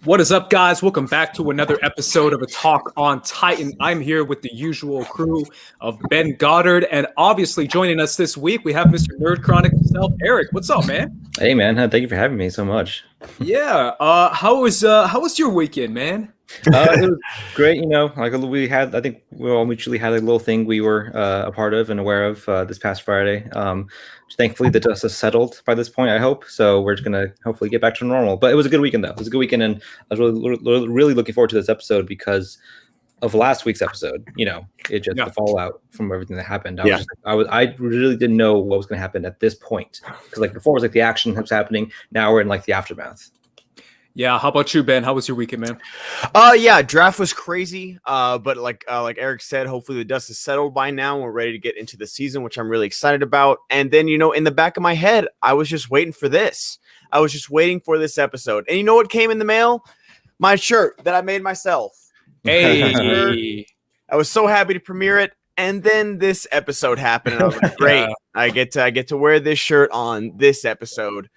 What is up, guys? Welcome back to another episode of A Talk on Titan. I'm here with the usual crew of Ben Goddard, and obviously joining us this week, we have Mr. Nerd Chronic himself, Eric. What's up, man? Hey, man. Thank you for having me so much. Yeah. How was your weekend, man? It was great. I think we all mutually had a little thing we were a part of and aware of this past Friday. Thankfully, the dust has settled by this point, I hope. So we're just going to hopefully get back to normal. But it was a good weekend, though. It was a good weekend, and I was really looking forward to this episode because of last week's episode. The fallout from everything that happened. I really didn't know what was going to happen at this point because before it was the action was happening. Now we're in the aftermath. Yeah, how about you, Ben? How was your weekend, man? Draft was crazy. But like Eric said, hopefully the dust is settled by now. We're ready to get into the season, which I'm really excited about. And then, in the back of my head, I was just waiting for this. I was just waiting for this episode. And you know what came in the mail? My shirt that I made myself. Hey, I was so happy to premiere it. And then this episode happened, and I was like, great. I get to wear this shirt on this episode.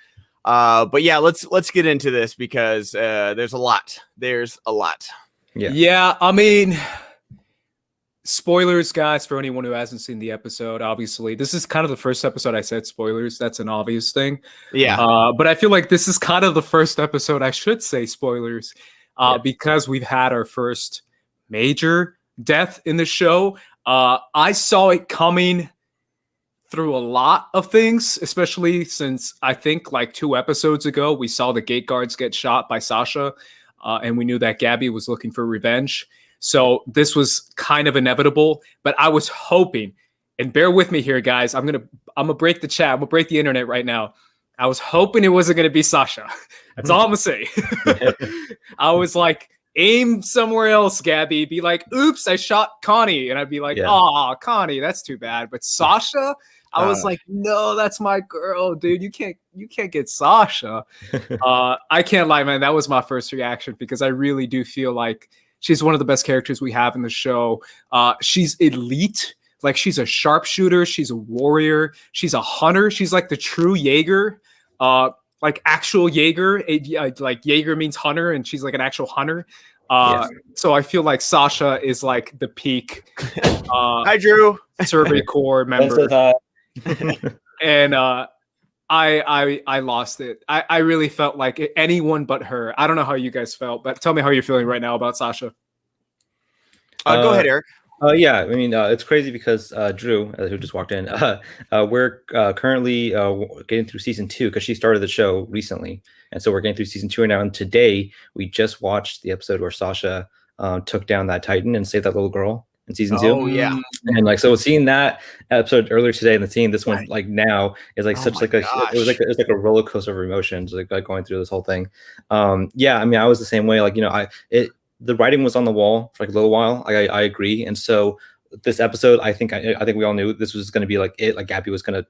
But yeah, let's get into this because there's a lot. Yeah. I mean, spoilers, guys, for anyone who hasn't seen the episode. Obviously, this is kind of the first episode I said spoilers. That's an obvious thing. Yeah. But I feel like this is kind of the first episode I should say spoilers, because we've had our first major death in the show. I saw it coming through a lot of things, especially since I think 2 episodes ago, we saw the gate guards get shot by Sasha, and we knew that Gabby was looking for revenge. So this was kind of inevitable, but I was hoping, and bear with me here, guys, I'm gonna break the chat. I'm gonna break the internet right now. I was hoping it wasn't gonna be Sasha. That's all I'm gonna say. I was like, aim somewhere else, Gabby. Be like, oops, I shot Connie. And I'd be like, aw, Connie, that's too bad. But Sasha, I was like, no, that's my girl, dude. You can't get Sasha. I can't lie, man. That was my first reaction because I really do feel like she's one of the best characters we have in the show. She's elite. She's a sharpshooter. She's a warrior. She's a hunter. She's the true Jaeger. Actual Jaeger. Jaeger means hunter, and she's an actual hunter. Yes. So I feel like Sasha is the peak. Hi, Drew. Survey Corps member. And I lost it. I really felt like anyone but her. I don't know how you guys felt, but tell me how you're feeling right now about Sasha. Go ahead, Eric. Yeah, I mean, it's crazy because Drew, who just walked in, we're currently getting through season 2 because she started the show recently. And so we're getting through season 2 right now. And today we just watched the episode where Sasha took down that Titan and saved that little girl in season 2. Oh, yeah. And so seeing that episode earlier today and then seeing this one now is it was a roller coaster of emotions going through this whole thing. Yeah, I mean, I was the same way. The writing was on the wall for a little while. I agree. And so this episode, I think we all knew this was going to be Gabby was going to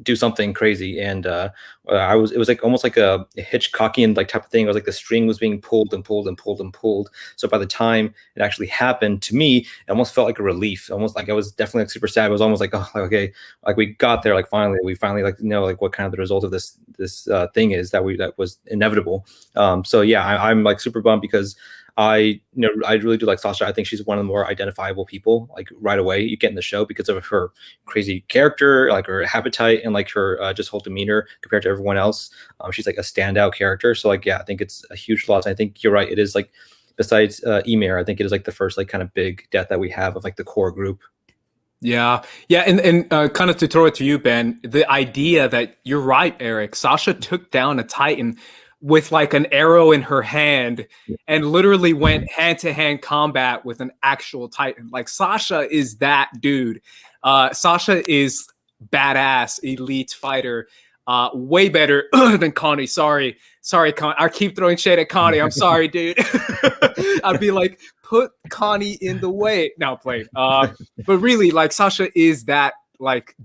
do something crazy. And it was almost like a Hitchcockian type of thing. It was the string was being pulled and pulled and pulled and pulled. So by the time it actually happened to me, it almost felt like a relief. Almost I was definitely super sad. It was almost okay, we got there. Finally, we know what kind of the result of this thing is that was inevitable. So yeah, I'm super bummed because I really do like Sasha. I think she's one of the more identifiable people right away you get in the show because of her crazy character, her appetite and her just whole demeanor compared to everyone else. She's a standout character. So I think it's a huge loss. I think you're right. It is besides Ymir, I think it is the first kind of big death that we have of the core group. Yeah. And kind of to throw it to you, Ben, the idea that you're right, Eric, Sasha took down a Titan with an arrow in her hand and literally went hand-to-hand combat with an actual Titan. Sasha is that dude. Sasha is badass, elite fighter, way better than Connie. Sorry, Connie. I keep throwing shade at Connie. I'm sorry, dude. I'd be put Connie in the way. No, play. But really, Sasha is that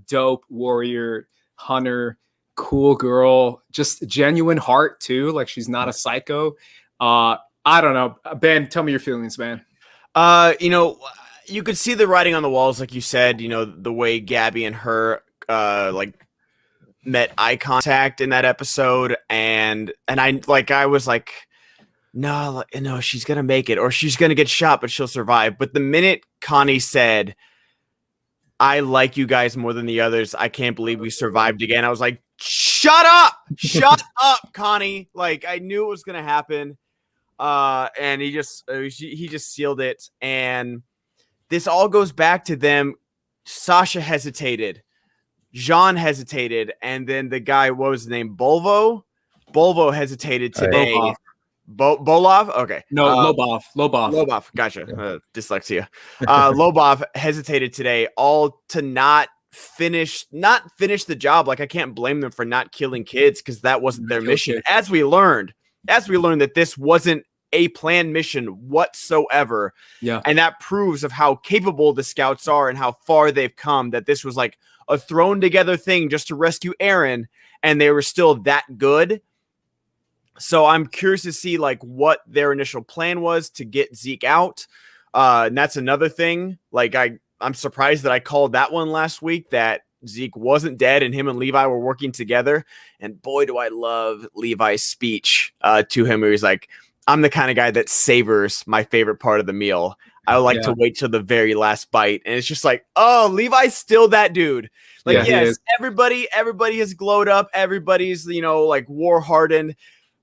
dope warrior, hunter, cool girl, just genuine heart too. She's not a psycho. I don't know. Ben, tell me your feelings, man. You could see the writing on the walls, like you said, the way Gabby and her met eye contact in that episode, and I was no, she's gonna make it, or she's gonna get shot, but she'll survive. But the minute Connie said, I like you guys more than the others, I can't believe we survived again, I was like, shut up, Connie. Like, I knew it was gonna happen. And he just sealed it. And this all goes back to them. Sasha hesitated, Jean hesitated, and then the guy, what was his name, Bolvo hesitated today. Bolov? Okay. No, Lobov. Gotcha. Dyslexia. Lobov hesitated today, all to not finish the job. Like, I can't blame them for not killing kids, because that wasn't their mission. As we learned that this wasn't a planned mission whatsoever. Yeah. And that proves of how capable the scouts are and how far they've come, that this was like a thrown together thing just to rescue Eren, and they were still that good. So I'm curious to see like what their initial plan was to get Zeke out. And that's another thing. Like, I'm surprised that I called that one last week, that Zeke wasn't dead and him and Levi were working together. And boy, do I love Levi's speech to him, where he's like, I'm the kind of guy that savors my favorite part of the meal. I would like to wait till the very last bite. And it's just like, oh, Levi's still that dude. Like, yes, everybody has glowed up. Everybody's, like, war hardened.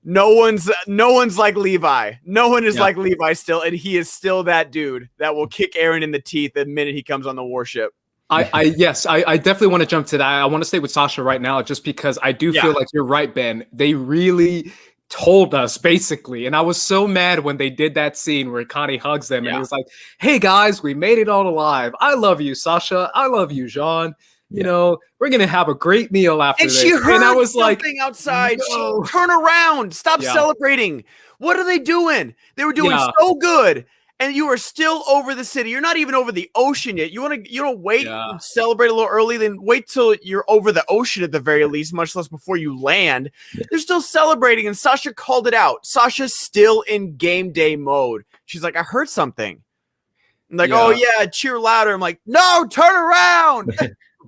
No one's like Levi. No one is like Levi still, and he is still that dude that will kick Eren in the teeth the minute he comes on the warship. I definitely want to jump to that. I want to stay with Sasha right now, just because I do feel like you're right, Ben. They really told us, basically, and I was so mad when they did that scene where Connie hugs them and it was like, hey guys, we made it all alive. I love you, Sasha. I love you, Jean. You know, we're gonna have a great meal after this. She heard and I was something like, outside. No. Turn around! Stop celebrating! What are they doing? They were doing so good, and you are still over the city. You're not even over the ocean yet. You don't wait and celebrate a little early, then wait till you're over the ocean at the very least, much less before you land. They're still celebrating, and Sasha called it out. Sasha's still in game day mode. She's like, I heard something. I'm like, oh yeah, cheer louder. I'm like, no, turn around.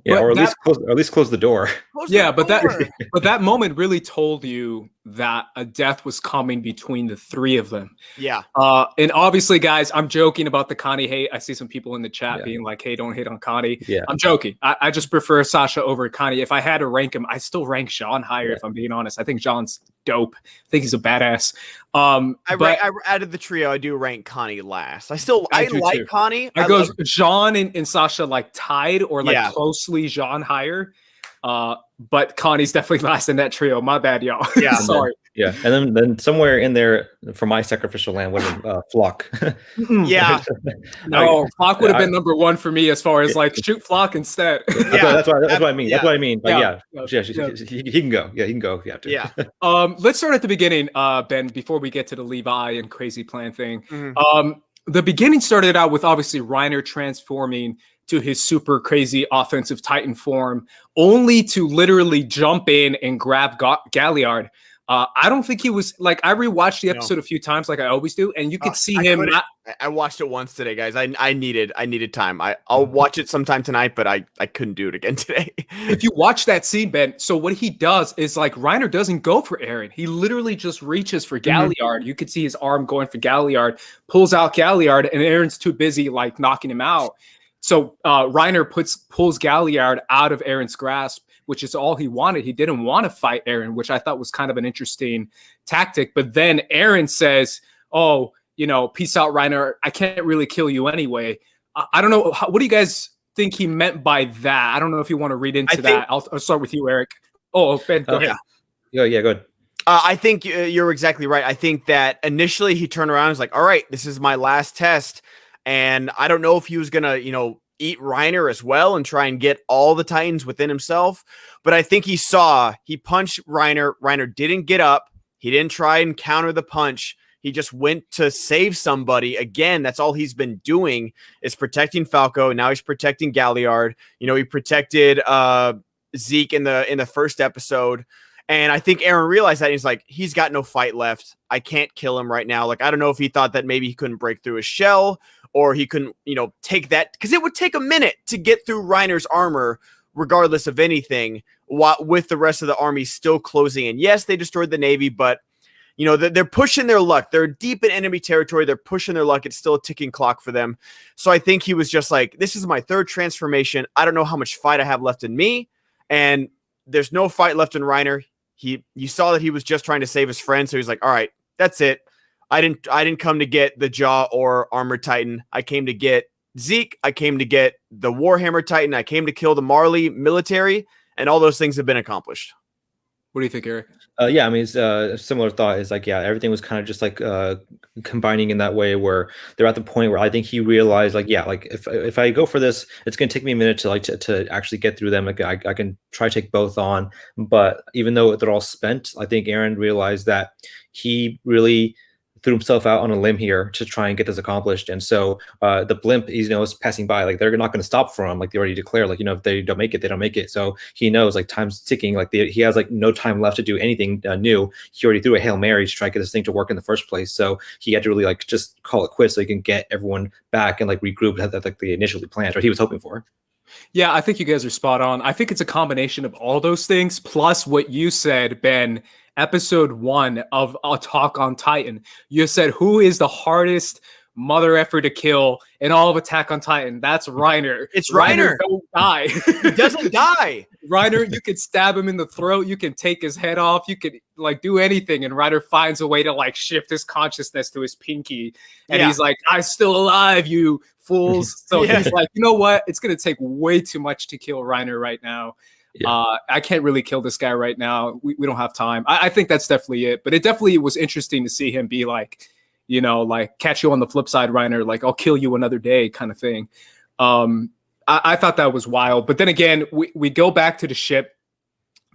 Yeah, or at least close the door. But that moment really told you that a death was coming between the three of them. Yeah. And obviously, guys, I'm joking about the Connie hate. I see some people in the chat being like, hey, don't hate on Connie. Yeah. I'm joking. I just prefer Sasha over Connie. If I had to rank him, I still rank Jean higher, if I'm being honest. I think Jean's dope. I think he's a badass. I added the trio. I do rank Connie last. I like too. Connie. I go Jean and Sasha like tied or like closely Jean higher. But Connie's definitely last in that trio. My bad, y'all. Yeah, sorry. Yeah, and then somewhere in there, for my sacrificial lamb, was Flock. Yeah, no, Flock would have been number one for me as far as like shoot Flock instead. That's what I mean. That's what I mean. But he can go. Yeah, he can go if you have to. Yeah. Let's start at the beginning, Ben, before we get to the Levi and crazy plan thing. The beginning started out with obviously Reiner transforming to his super crazy offensive Titan form, only to literally jump in and grab Galliard. I don't think he was like, I rewatched the episode a few times like I always do, and you could see him. I watched it once today, guys. I needed time. I'll watch it sometime tonight, but I couldn't do it again today. If you watch that scene, Ben, so what he does is like Reiner doesn't go for Eren. He literally just reaches for Galliard. You could see his arm going for Galliard, pulls out Galliard, and Eren's too busy like knocking him out. So Reiner pulls Galliard out of Eren's grasp, which is all he wanted. He didn't want to fight Eren, which I thought was kind of an interesting tactic. But then Eren says, oh, peace out, Reiner. I can't really kill you anyway. I don't know. What do you guys think he meant by that? I don't know if you want to read into that. I'll start with you, Eric. Oh, Ben, go ahead. Yeah, go ahead. I think you're exactly right. I think that initially he turned around and was like, all right, this is my last test. And I don't know if he was going to, eat Reiner as well and try and get all the Titans within himself. But I think he punched Reiner. Reiner didn't get up. He didn't try and counter the punch. He just went to save somebody. Again, that's all he's been doing is protecting Falco. Now he's protecting Galliard. He protected Zeke in the first episode. And I think Eren realized that. He's like, he's got no fight left. I can't kill him right now. Like, I don't know if he thought that maybe he couldn't break through his shell or he couldn't, take that. Because it would take a minute to get through Reiner's armor, regardless of anything, with the rest of the army still closing in. Yes, they destroyed the Navy, but You know, they're pushing their luck. They're deep in enemy territory. They're pushing their luck. It's still a ticking clock for them. So I think he was just like, this is my third transformation. I don't know how much fight I have left in me. And there's no fight left in Reiner. You saw that he was just trying to save his friend. So he's like, all right, that's it. I didn't come to get the Jaw or Armored Titan. I came to get Zeke. I came to get the Warhammer Titan. I came to kill the Marley military. And all those things have been accomplished. What do you think, Eric? Yeah, I mean, it's a similar thought is like, yeah, everything was kind of just like combining in that way where they're at the point where I think he realized like, yeah, like if I go for this, it's going to take me a minute to like to actually get through them. Like I can try to take both on, but even though they're all spent, I think Eren realized that he really threw himself out on a limb here to try and get this accomplished. And so the blimp, is passing by, like they're not going to stop for him. Like they already declared, like, if they don't make it, they don't make it. So he knows like time's ticking, like he has like no time left to do anything new. He already threw a Hail Mary to try to get this thing to work in the first place. So he had to really like just call it quits so he can get everyone back and like regroup that like they initially planned or he was hoping for. Yeah, I think you guys are spot on. I think it's a combination of all those things, plus what you said, Ben, episode 1 of Attack on Titan. You said, who is the hardest mother effer to kill in all of Attack on Titan? That's Reiner. It's Reiner. Don't die. He doesn't die. Reiner, you can stab him in the throat. You can take his head off. You can like do anything. And Reiner finds a way to like shift his consciousness to his pinky. And he's like, I'm still alive, you fools. So he's like, you know what? It's going to take way too much to kill Reiner right now. Yeah. I can't really kill this guy right now. We don't have time. I think that's definitely it. But it definitely was interesting to see him be like, like catch you on the flip side, Reiner, like I'll kill you another day kind of thing. I thought that was wild. But then again, we go back to the ship.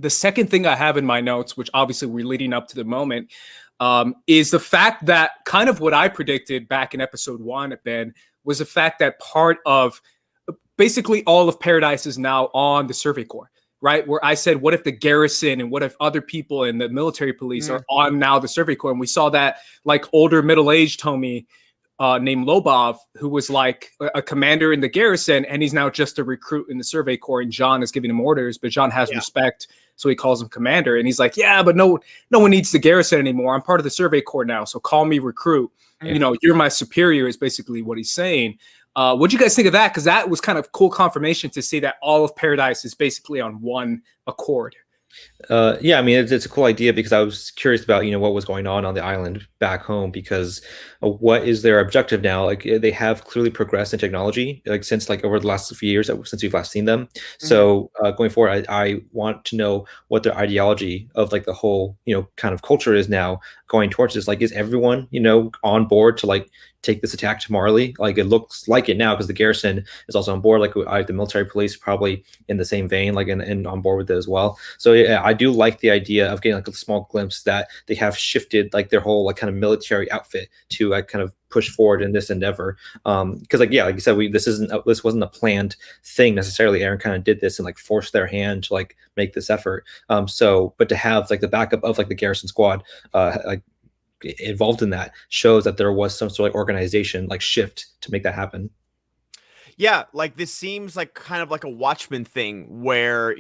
The second thing I have in my notes, which obviously we're leading up to the moment, is the fact that kind of what I predicted back in episode 1, Ben, was the fact that part of basically all of Paradise is now on the Survey Corps. Right, where I said, what if the garrison and what if other people in the military police are on now the Survey Corps? And we saw that like older middle-aged homie named Lobov, who was like a commander in the garrison, and he's now just a recruit in the Survey Corps. And John is giving him orders, but John has respect, so he calls him commander. And he's like, yeah, but no one needs the garrison anymore. I'm part of the Survey Corps now, so call me recruit. You're my superior is basically what he's saying. What do you guys think of that? Because that was kind of cool confirmation to see that all of Paradise is basically on one accord. Yeah, I mean, it's a cool idea because I was curious about, what was going on the island back home, because what is their objective now? Like they have clearly progressed in technology, like since like over the last few years since we've last seen them. So going forward, I want to know what their ideology of like the whole, kind of culture is now going towards this. Like, is everyone, on board to like take this attack to Marley? Like it looks like it now because the garrison is also on board. Like the military police probably in the same vein, like and on board with it as well. So yeah, I do like the idea of getting like a small glimpse that they have shifted like their whole like kind of military outfit to kind of push forward in this endeavor. Because like you said, this wasn't a planned thing necessarily. Eren kind of did this and like forced their hand to like make this effort. But to have like the backup of like the garrison squad like involved in that shows that there was some sort of organization like shift to make that happen. Yeah, like this seems like kind of like a Watchmen thing where,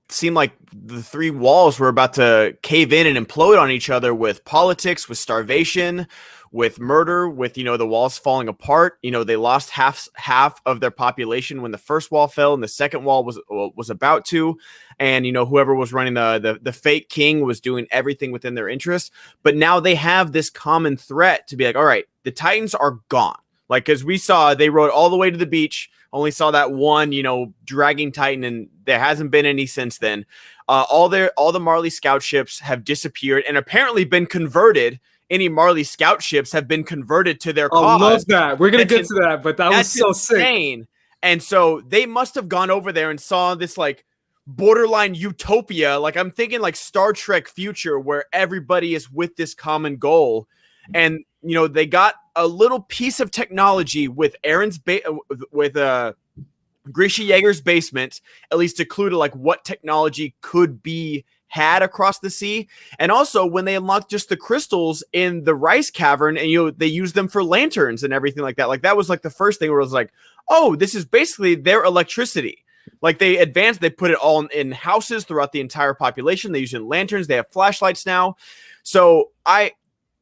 seemed like the three walls were about to cave in and implode on each other with politics, with starvation, with murder, with, the walls falling apart. They lost half of their population when the first wall fell and the second wall was about to. And, whoever was running the fake king was doing everything within their interest. But now they have this common threat to be like, all right, the Titans are gone. Like, as we saw, they rode all the way to the beach, only saw that one, dragging Titan, and there hasn't been any since then. All the Marley scout ships have disappeared and apparently been converted. Any Marley scout ships have been converted to their cause. I love that. We're going to get to that, but that was so insane. Sick. And so they must have gone over there and saw this, like, borderline utopia. Like, I'm thinking, like, Star Trek future where everybody is with this common goal. And, they got a little piece of technology with Eren's Grisha Yeager's basement, at least a clue to like what technology could be had across the sea. And also when they unlocked just the crystals in the rice cavern and they used them for lanterns and everything like that. Like that was like the first thing where it was like, oh, this is basically their electricity. Like they advanced, they put it all in houses throughout the entire population. They use it in lanterns. They have flashlights now. So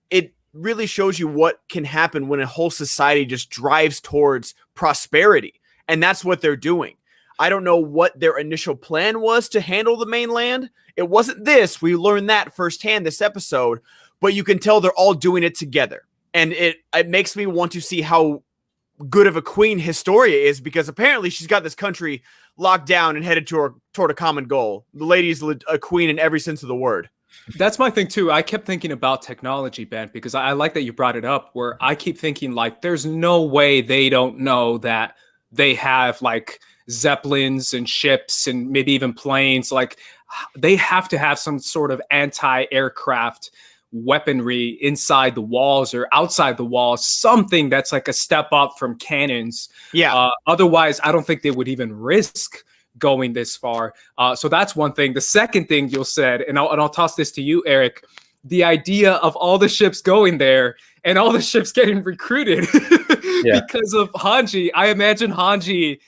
it really shows you what can happen when a whole society just drives towards prosperity. And that's what they're doing. I don't know what their initial plan was to handle the mainland. It wasn't this. We learned that firsthand this episode, but you can tell they're all doing it together. And it makes me want to see how good of a queen Historia is, because apparently she's got this country locked down and headed toward a common goal. The lady's a queen in every sense of the word. That's my thing too. I kept thinking about technology, Ben, because I like that you brought it up, where I keep thinking like there's no way they don't know that they have like zeppelins and ships and maybe even planes. Like they have to have some sort of anti-aircraft weaponry inside the walls or outside the walls, something that's like a step up from cannons. Yeah. Otherwise, I don't think they would even risk going this far. So that's one thing. The second thing you said, and I'll toss this to you, Eric, the idea of all the ships going there and all the ships getting recruited because of Hanji. I imagine Hanji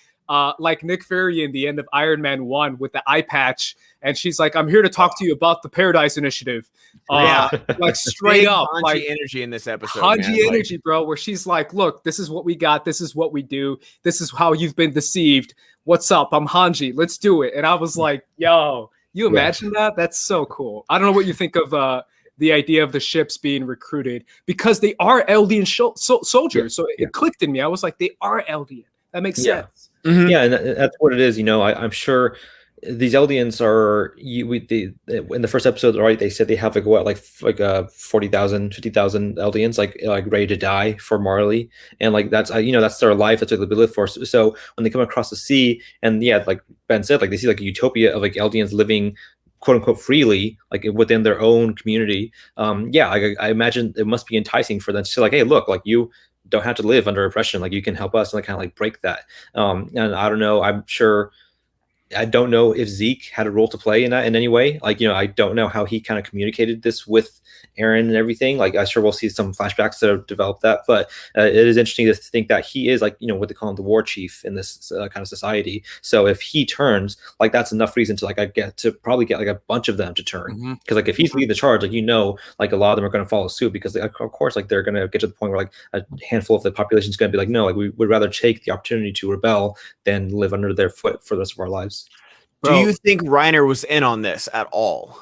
like Nick Fury in the end of Iron Man 1 with the eye patch, and she's like, I'm here to talk to you about the Paradise Initiative. Like straight up Hanji like energy in this episode. Hanji energy, bro, where she's like, look, this is what we got, this is what we do, this is how you've been deceived. What's up? I'm Hanji, let's do it. And I was like, yo, you imagine that? That's so cool. I don't know what you think of the idea of the ships being recruited, because they are Eldian soldiers. So it clicked in me. I was like, they are Eldian. That makes sense. Mm-hmm. Yeah, and that's what it is. You know, I'm sure these Eldians are. In the first episode, right? They said they have like 40,000, 50,000 Eldians, like ready to die for Marley, and like that's that's their life. That's what they live for. So when they come across the sea, and like Ben said, like they see like a utopia of like Eldians living, quote unquote, freely, like within their own community. I imagine it must be enticing for them to say like, hey, look, like you don't have to live under oppression, like you can help us and like kind of like break that. And I don't know, I don't know if Zeke had a role to play in that in any way. Like, I don't know how he kind of communicated this with Eren and everything. Like, I'm sure we'll see some flashbacks that have developed that, but it is interesting to think that he is like, what they call him, the war chief in this kind of society. So if he turns, like, that's enough reason to like, I get to probably get like a bunch of them to turn. Because like, if he's leading the charge, like, like a lot of them are going to follow suit, because they, of course, like they're going to get to the point where like a handful of the population is going to be like, no, like we would rather take the opportunity to rebel than live under their foot for the rest of our lives. Do you think Reiner was in on this at all?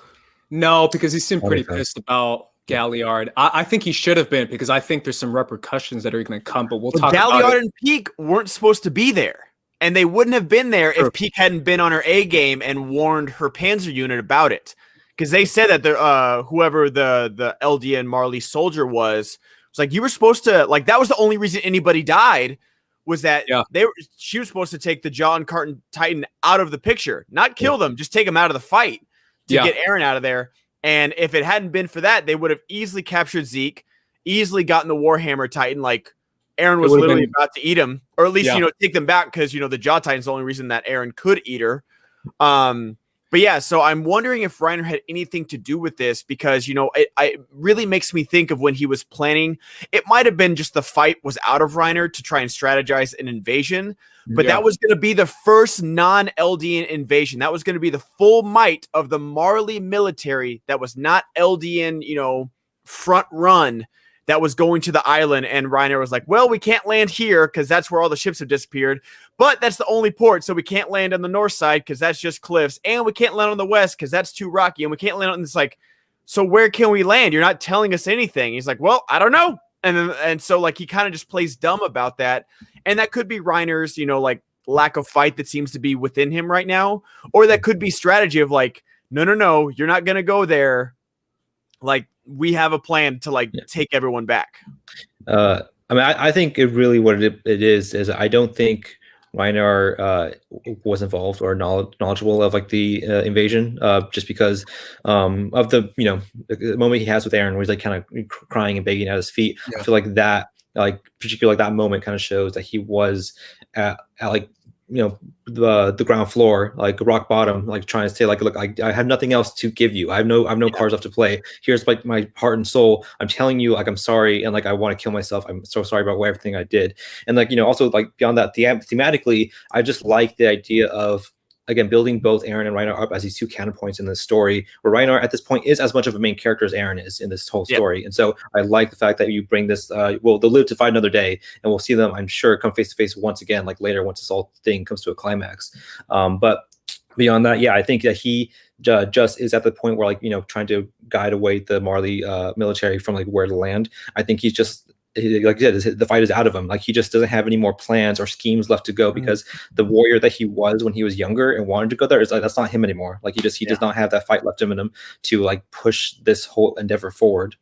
No, because he seemed pretty pissed about Galliard. I think he should have been, because I think there's some repercussions that are going to come, but we'll talk about it. Galliard and Peak weren't supposed to be there, and they wouldn't have been there if Peak hadn't been on her A game and warned her Panzer unit about it. Because they said that whoever the Eldian Marley soldier was like, you were supposed to, like, that was the only reason anybody died, was that she was supposed to take the John Carton Titan out of the picture, not kill them, just take them out of the fight to get Eren out of there. And if it hadn't been for that, they would have easily captured Zeke, easily gotten the Warhammer Titan. Like, Eren was literally about to eat him, or at least, take them back, because, the Jaw Titan's the only reason that Eren could eat her. But yeah, so I'm wondering if Reiner had anything to do with this, because, it really makes me think of when he was planning. It might have been just the fight was out of Reiner to try and strategize an invasion, but that was going to be the first non-Eldian invasion. That was going to be the full might of the Marley military that was not Eldian, front run, that was going to the island. And Reiner was like, well, we can't land here because that's where all the ships have disappeared, but that's the only port, so we can't land on the north side because that's just cliffs, and we can't land on the west because that's too rocky, and we can't land on this. Like, so where can we land? You're not telling us anything. He's like, well, I don't know. And so like he kind of just plays dumb about that, and that could be Reiner's like lack of fight that seems to be within him right now, or that could be strategy of like, no, you're not gonna go there. Like, we have a plan to like take everyone back. I mean, I think it really what it is I don't think Reiner was involved or knowledgeable of like the invasion, just because of the the moment he has with Eren, where he's like kind of crying and begging at his feet. I feel like that, like particularly like that moment, kind of shows that he was at like the ground floor, like rock bottom, like trying to say like, look, I have nothing else to give you. I have no cards left to play. Here's like my heart and soul. I'm telling you, like, I'm sorry, and like I want to kill myself. I'm so sorry about everything I did. And like, also like beyond that, thematically, I just like the idea of, again, building both Eren and Reinhardt up as these two counterpoints in this story, where Reinhardt at this point is as much of a main character as Eren is in this whole story. And so I like the fact that you bring this, they'll live to fight another day, and we'll see them, I'm sure, come face to face once again, like later, once this whole thing comes to a climax. But beyond that, I think that he just is at the point where, like, trying to guide away the Marley military from like where to land. I think he's just, like I said, the fight is out of him. Like, he just doesn't have any more plans or schemes left to go, because the warrior that he was when he was younger and wanted to go there is like, that's not him anymore. Like, he does not have that fight left in him to like push this whole endeavor forward.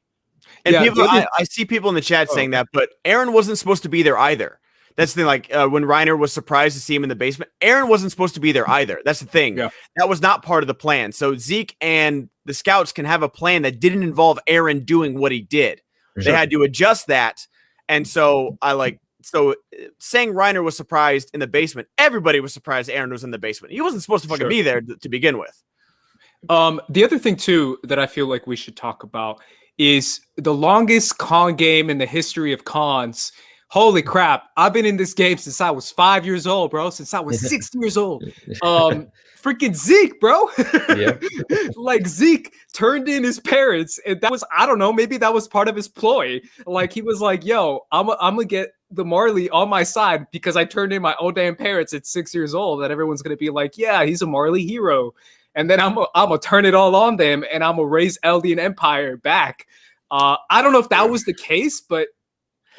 And people, I see people in the chat saying that, but Eren wasn't supposed to be there either. That's the thing. Like, when Reiner was surprised to see him in the basement, Eren wasn't supposed to be there either. That's the thing. Yeah. That was not part of the plan. So Zeke and the scouts can have a plan that didn't involve Eren doing what he did. Sure. They had to adjust that. And so saying Reiner was surprised in the basement, everybody was surprised Eren was in the basement. He wasn't supposed to fucking be there to begin with. The other thing too that I feel like we should talk about is the longest con game in the history of cons. Holy crap. I've been in this game since I was 5 years old, bro. Since I was 6 years old. Freaking Zeke, bro. Like, Zeke turned in his parents, and that was, I don't know, maybe that was part of his ploy. Like, he was like, yo, I'm gonna get the Marley on my side because I turned in my own damn parents at 6 years old, and everyone's gonna be like, yeah, he's a Marley hero. And then I'm gonna turn it all on them, and I'm gonna raise Eldian Empire back. I don't know if that was the case, but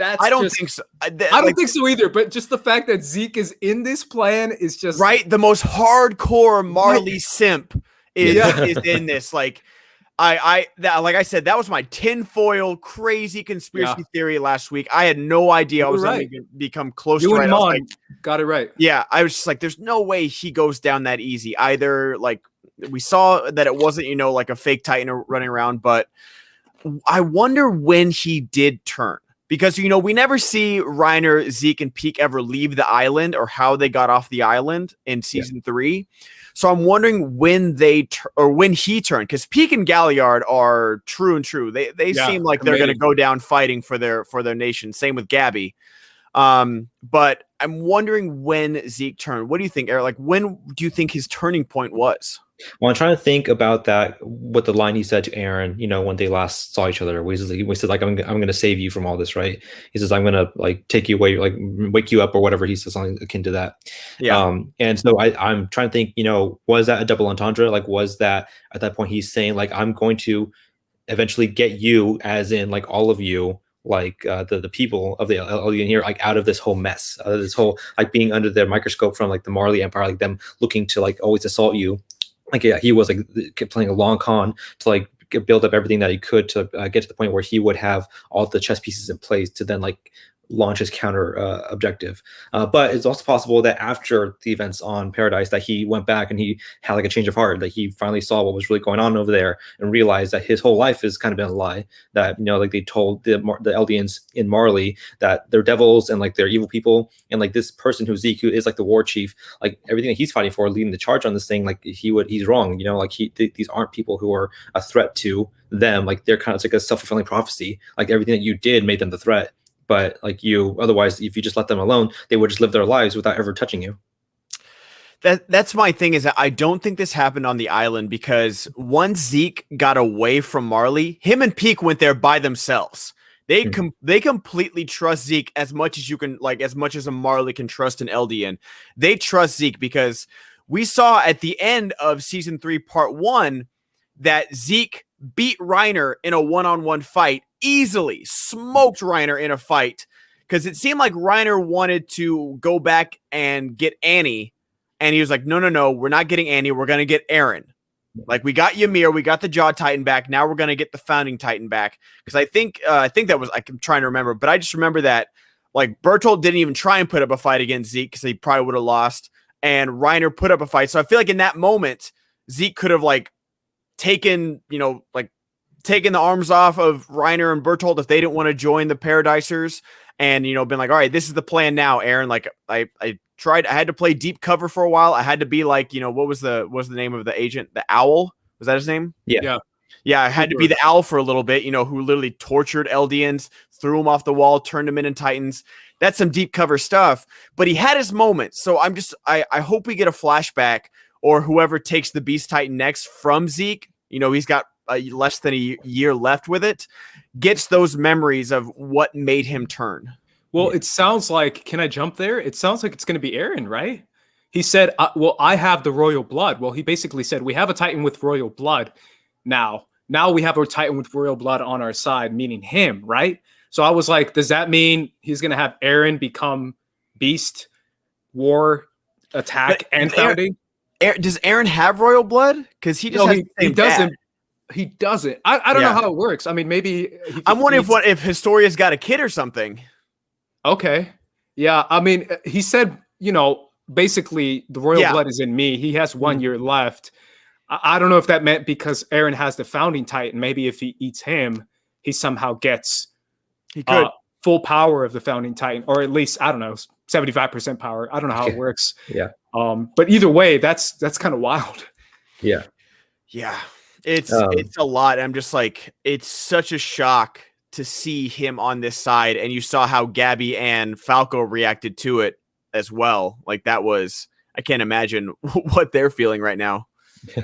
I don't think so. I don't think so either. But just the fact that Zeke is in this plan is just right. The most hardcore Marley simp is in this. Like, like I said, that was my tinfoil crazy conspiracy theory last week. I had no idea I was going to become close to it. Like, got it right. Yeah, I was just like, there's no way he goes down that easy. Either like we saw that it wasn't, like a fake Titan running around, but I wonder when he did turn. Because, we never see Reiner, Zeke, and Peek ever leave the island or how they got off the island in season 3. So I'm wondering when when he turned, because Peek and Galliard are true and true. They seem like they're going to go down fighting for their nation. Same with Gabby. But I'm wondering when Zeke turned. What do you think, Eric? Like, when do you think his turning point was? Well, I'm trying to think about that. What the line he said to Eren, when they last saw each other, he said like, I'm going to save you from all this, right? He says, I'm going to like take you away, like wake you up or whatever. He says something akin to that. Yeah. And so I'm trying to think, was that a double entendre? Like, was that at that point he's saying like, I'm going to eventually get you, as in like all of you, like the people of the Eldian here, like out of this whole mess, this whole like being under their microscope from like the Marley Empire, like them looking to like always assault you. Like, he was like playing a long con to like build up everything that he could to get to the point where he would have all the chess pieces in place to then like launch his counter objective. But it's also possible that after the events on Paradise that he went back and he had like a change of heart, that he finally saw what was really going on over there and realized that his whole life has kind of been a lie, that like they told the Eldians in Marley that they're devils and like they're evil people, and like this person who's Zeke, who is like the war chief, like everything that he's fighting for, leading the charge on this thing, like he's wrong, like these aren't people who are a threat to them, like they're kind of, it's like a self-fulfilling prophecy, like everything that you did made them the threat. But like otherwise, if you just let them alone, they would just live their lives without ever touching you. That's my thing, is that I don't think this happened on the island, because once Zeke got away from Marley, him and Peek went there by themselves. They completely trust Zeke as much as you can, like as much as a Marley can trust an Eldian. They trust Zeke because we saw at the end of season 3, part 1, that Zeke beat Reiner in a one-on-one fight, easily smoked Reiner in a fight, because it seemed like Reiner wanted to go back and get Annie, and he was like, no, we're not getting Annie, we're going to get Eren. Like, we got Ymir, we got the Jaw Titan back, now we're going to get the Founding Titan back. Because I think that was, I'm trying to remember, but I just remember that like Bertolt didn't even try and put up a fight against Zeke because he probably would have lost, and Reiner put up a fight. So I feel like in that moment, Zeke could have like taken, like taken the arms off of Reiner and Bertolt if they didn't want to join the Paradisers, and been like, all right, this is the plan now, Eren. Like I had to play deep cover for a while. I had to be like, what was the name of the agent? The Owl? Was that his name? Yeah. Yeah, I had to be the Owl for a little bit, who literally tortured Eldians, threw them off the wall, turned them into Titans. That's some deep cover stuff. But he had his moments. So I hope we get a flashback, or whoever takes the Beast Titan next from Zeke. He's got less than a year left with it, gets those memories of what made him turn. Well, it sounds like, can I jump there? It sounds like it's going to be Eren, right? He said, well, I have the royal blood. Well, he basically said, we have a Titan with royal blood now. Now we have a Titan with royal blood on our side, meaning him, right? So I was like, does that mean he's going to have Eren become Beast, War, Attack, and Founding? Does Eren have royal blood? Because he just he doesn't. He doesn't. I don't know how it works. I mean, maybe I'm wondering if Historia's got a kid or something. Okay. Yeah. I mean, he said, basically the royal blood is in me. He has 1 year left. I don't know if that meant because Eren has the Founding Titan. Maybe if he eats him, he somehow gets full power of the Founding Titan, or at least, I don't know, 75% power. I don't know how it works. Yeah. But either way, that's kind of wild. Yeah. Yeah. It's a lot. I'm just like, it's such a shock to see him on this side. And you saw how Gabby and Falco reacted to it as well. Like I can't imagine what they're feeling right now.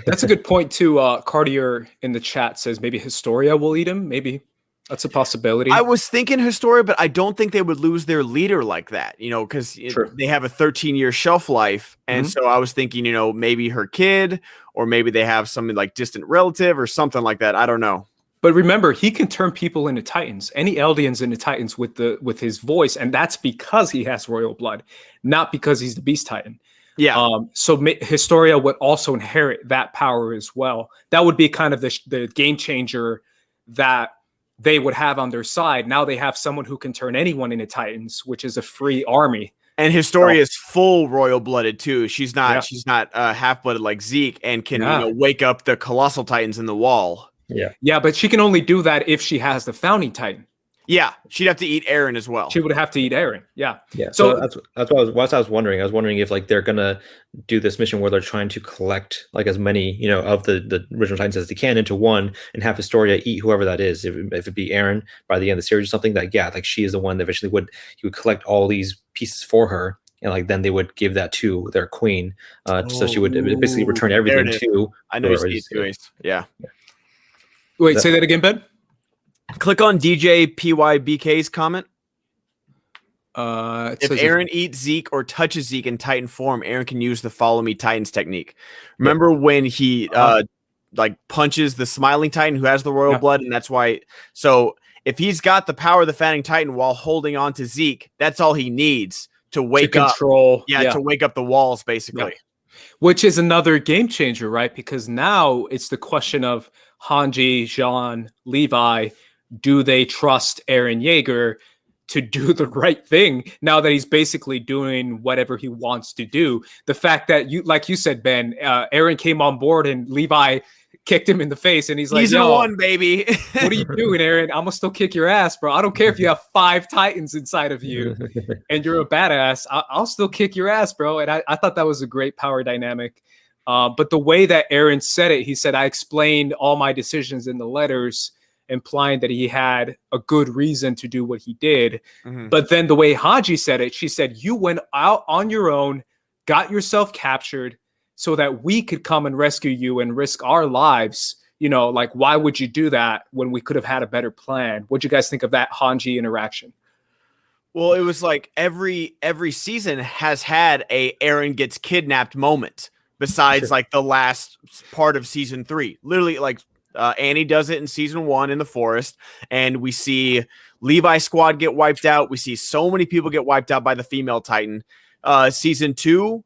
That's a good point too. Cartier in the chat says maybe Historia will eat him. Maybe that's a possibility. I was thinking Historia, but I don't think they would lose their leader like that, because they have a 13-year shelf life. And so I was thinking, maybe her kid, or maybe they have some like distant relative or something like that. I don't know. But remember, he can turn people into Titans, any Eldians into Titans with his voice. And that's because he has royal blood, not because he's the Beast Titan. Yeah. So Historia would also inherit that power as well. That would be kind of the game changer that they would have on their side. Now they have someone who can turn anyone into Titans, which is a free army. And Historia is full royal blooded too. She's not half blooded like Zeke, and can wake up the colossal Titans in the wall. Yeah. Yeah, but she can only do that if she has the Founding Titan. Yeah, she'd have to eat Eren as well. She would have to eat Eren. Yeah. Yeah. So that's what I was wondering. I was wondering if like they're gonna do this mission where they're trying to collect like as many of the original Titans as they can into one, and have Historia eat whoever that is. If it be Eren by the end of the series or something, like she is the one that eventually he would collect all these pieces for her, and like then they would give that to their queen. So she would basically return everything to. I know you see it. Yeah. Wait, say that again, Ben. Click on DJ PYBK's comment. If Eren eats Zeke or touches Zeke in Titan form, Eren can use the Follow Me Titans technique. Remember when he punches the Smiling Titan who has the royal blood, and that's why. So if he's got the power of the Founding Titan while holding on to Zeke, that's all he needs to wake up. To wake up the walls, basically. Yeah. Which is another game changer, right? Because now it's the question of Hanji, Jean, Levi. Do they trust Eren Yeager to do the right thing now that he's basically doing whatever he wants to do? The fact that like you said, Ben, Eren came on board and Levi kicked him in the face, and he's like, "Season 1, baby. What are you doing, Eren? I'm gonna still kick your ass, bro. I don't care if you have 5 Titans inside of you and you're a badass. I'll still kick your ass, bro." And I thought that was a great power dynamic. But the way that Eren said it, he said, "I explained all my decisions in the letters," implying that he had a good reason to do what he did. But then the way Hanji said it, she said, "You went out on your own, got yourself captured so that we could come and rescue you and risk our lives. Like, why would you do that when we could have had a better plan?" What'd you guys think of that Hanji interaction? Well, it was like every season has had a Eren gets kidnapped moment besides like the last part of season 3. Literally, like, Annie does it in season 1 in the forest, and we see Levi's squad get wiped out. We see so many people get wiped out by the female Titan. Season 2,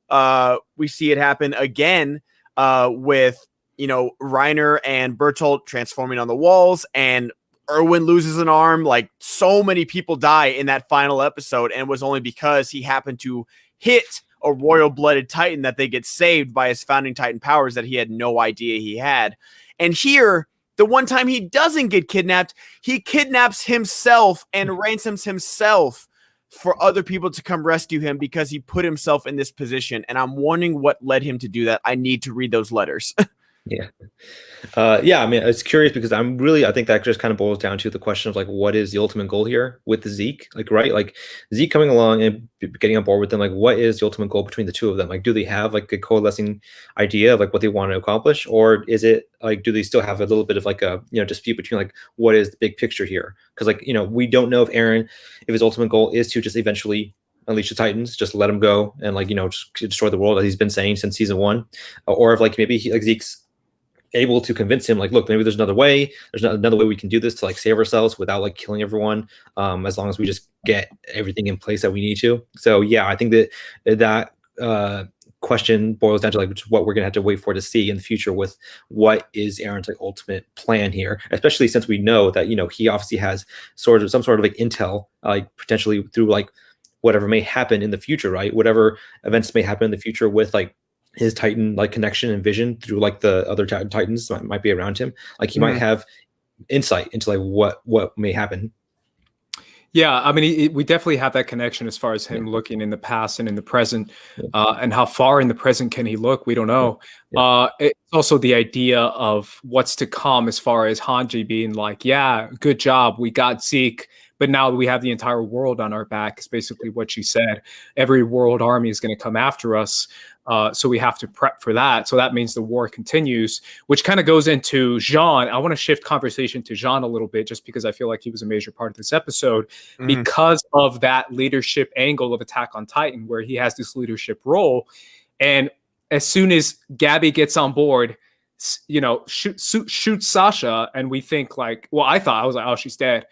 we see it happen again with Reiner and Bertolt transforming on the walls, and Erwin loses an arm. Like, so many people die in that final episode, and it was only because he happened to hit a royal blooded Titan that they get saved by his Founding Titan powers that he had no idea he had. And here, The one time he doesn't get kidnapped, he kidnaps himself and ransoms himself for other people to come rescue him because he put himself in this position. And I'm wondering what led him to do that. I need to read those letters. Yeah. Yeah, I mean, it's curious because I think that just kind of boils down to the question of like, what is the ultimate goal here with Zeke? Like, right? Like Zeke coming along and getting on board with them, like, what is the ultimate goal between the two of them? Like, do they have like a coalescing idea of like what they want to accomplish? Or is it like, do they still have a little bit of like a, dispute between like, what is the big picture here? Because like, we don't know if Eren, if his ultimate goal is to just eventually unleash the Titans, just let him go and like, just destroy the world as he's been saying since season 1, or if like maybe Zeke's able to convince him like, look, maybe there's another way, we can do this to like save ourselves without like killing everyone, as long as we just get everything in place that we need to. So yeah, I think that question boils down to like what we're gonna have to wait for to see in the future with what is Eren's like ultimate plan here, especially since we know that he obviously has some sort of like intel, like potentially through like whatever may happen in the future, right? Whatever events may happen in the future with like his Titan like connection and vision through like the other Titans that might be around him. Like he might have insight into like what may happen. Yeah, I mean, we definitely have that connection as far as him looking in the past and in the present, and how far in the present can he look? We don't know. It's also the idea of what's to come as far as Hanji being like, yeah, good job, we got Zeke, but now we have the entire world on our back, is basically what she said. Every world army is going to come after us. So we have to prep for that. So that means the war continues, which kind of goes into Jean. I want to shift conversation to Jean a little bit, just because I feel like he was a major part of this episode because of that leadership angle of Attack on Titan, where he has this leadership role. And as soon as Gabby gets on board, shoots Sasha, and we think like, well, I was like, oh, she's dead.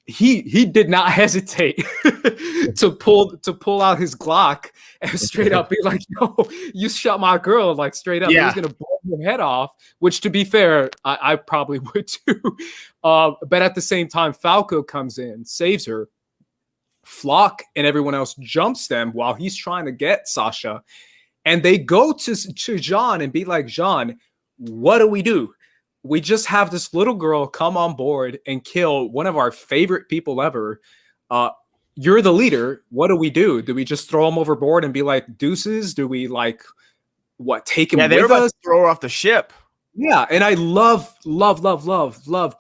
He did not hesitate to pull out his Glock and straight up be like, "No, you shot my girl!" Like straight up, he was gonna blow her head off. Which, to be fair, I probably would too. But at the same time, Falco comes in, saves her. Flock and everyone else jumps them while he's trying to get Sasha, and they go to Jean and be like, "Jean, what do we do? We just have this little girl come on board and kill one of our favorite people ever. You're the leader. What do we do? Do we just throw him overboard and be like, deuces? Do we like take him they with were about us? to throw her off the ship. Yeah, and I love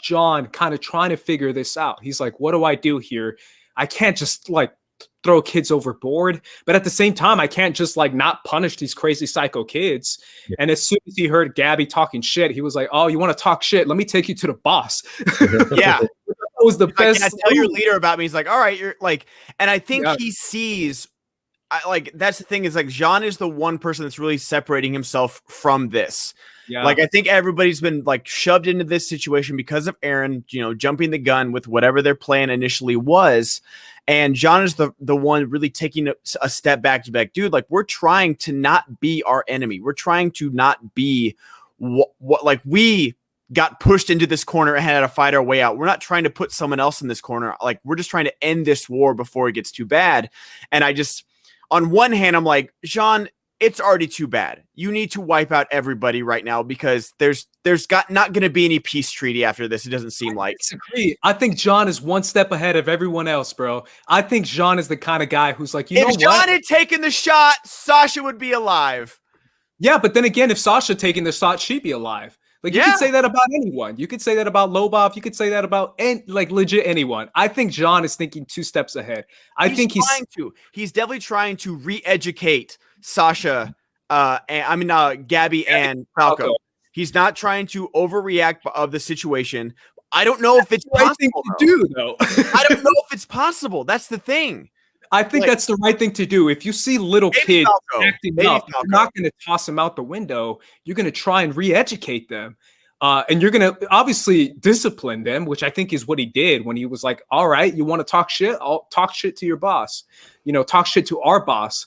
John kind of trying to figure this out. He's like, what do I do here? I can't just like throw kids overboard, but at the same time, I can't just like not punish these crazy psycho kids. Yeah. And as soon as he heard Gabby talking shit, he was like, "Oh, you want to talk shit? Let me take you to the boss." Yeah, that was the best. Like, tell your leader about me. He's like, "All right, you're like," and I think he sees. That's the thing is like Jean is the one person that's really separating himself from this. Yeah. Like I think everybody's been like shoved into this situation because of Eren, jumping the gun with whatever their plan initially was. And Jean is the one really taking a step back to be like, dude, like we're trying to not be our enemy. We're trying to not be what like we got pushed into this corner and had to fight our way out. We're not trying to put someone else in this corner. Like we're just trying to end this war before it gets too bad. And I just, on one hand, I'm like, Jean, it's already too bad. You need to wipe out everybody right now because there's not going to be any peace treaty after this. It doesn't seem like. Disagree. I think Jean is one step ahead of everyone else, bro. I think Jean is the kind of guy who's like, if Jean had taken the shot, Sasha would be alive. Yeah, but then again, if Sasha taken the shot, she'd be alive. Like you could say that about anyone. You could say that about Lobov. You could say that about like legit anyone. I think Jean is thinking 2 steps ahead. He's definitely trying to re-educate Sasha, Gabby and Falco. He's not trying to overreact of the situation. I don't know if it's possible to do, though. I don't know if it's possible. That's the thing. I think that's the right thing to do. If you see little kids acting up, you're not going to toss them out the window. You're going to try and re-educate them. And you're going to obviously discipline them, which I think is what he did when he was like, all right, you want to talk shit? I'll talk shit to your boss. Talk shit to our boss.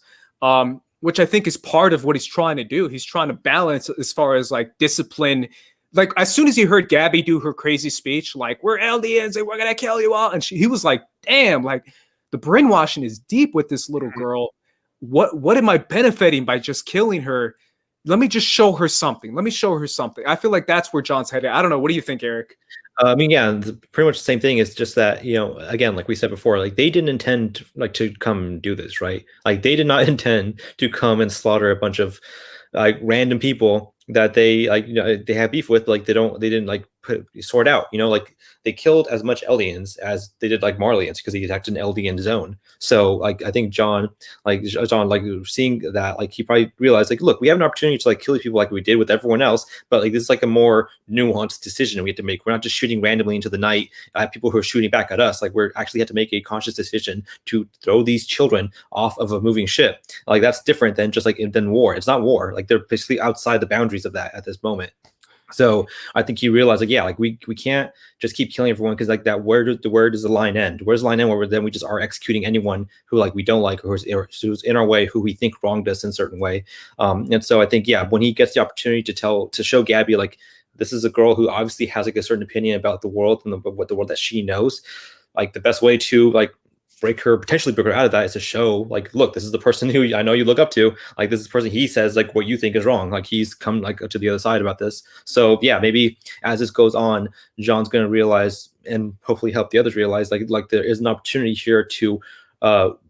Which I think is part of what he's trying to do. He's trying to balance as far as like discipline. Like as soon as he heard Gabby do her crazy speech, like we're Eldians and we're going to kill you all. And he was like, damn, like the brainwashing is deep with this little girl. What am I benefiting by just killing her? let me just show her something. Let me show her something. I feel like that's where John's headed. I don't know. What do you think, Eric? I mean, yeah, pretty much the same thing. Is just that, again, like we said before, like they didn't intend like to come do this, right? Like they did not intend to come and slaughter a bunch of like random people that they like, they have beef with. Like they didn't like sort out, like they killed as much Eldians as they did like Marlians because he attacked an Eldian zone. So like I think John like seeing that, like he probably realized like, look, we have an opportunity to like kill these people like we did with everyone else, but like this is like a more nuanced decision we have to make. We're not just shooting randomly into the night at people who are shooting back at us. Like we're actually have to make a conscious decision to throw these children off of a moving ship. Like that's different than just like than war. It's not war. Like they're basically outside the boundaries of that at this moment. So I think you realize like, yeah, like we can't just keep killing everyone because like that where does the line end? Where's the line end where then we just are executing anyone who like we don't like or who's in our way, who we think wronged us in a certain way. And so I think, yeah, when he gets the opportunity to show Gabby like this is a girl who obviously has like a certain opinion about the world and what the world that she knows, like the best way to like potentially break her out of that is to show like, look, this is the person who I know you look up to. Like this is the person he says like what you think is wrong. Like he's come like to the other side about this. So yeah, maybe as this goes on, John's going to realize and hopefully help the others realize like there is an opportunity here to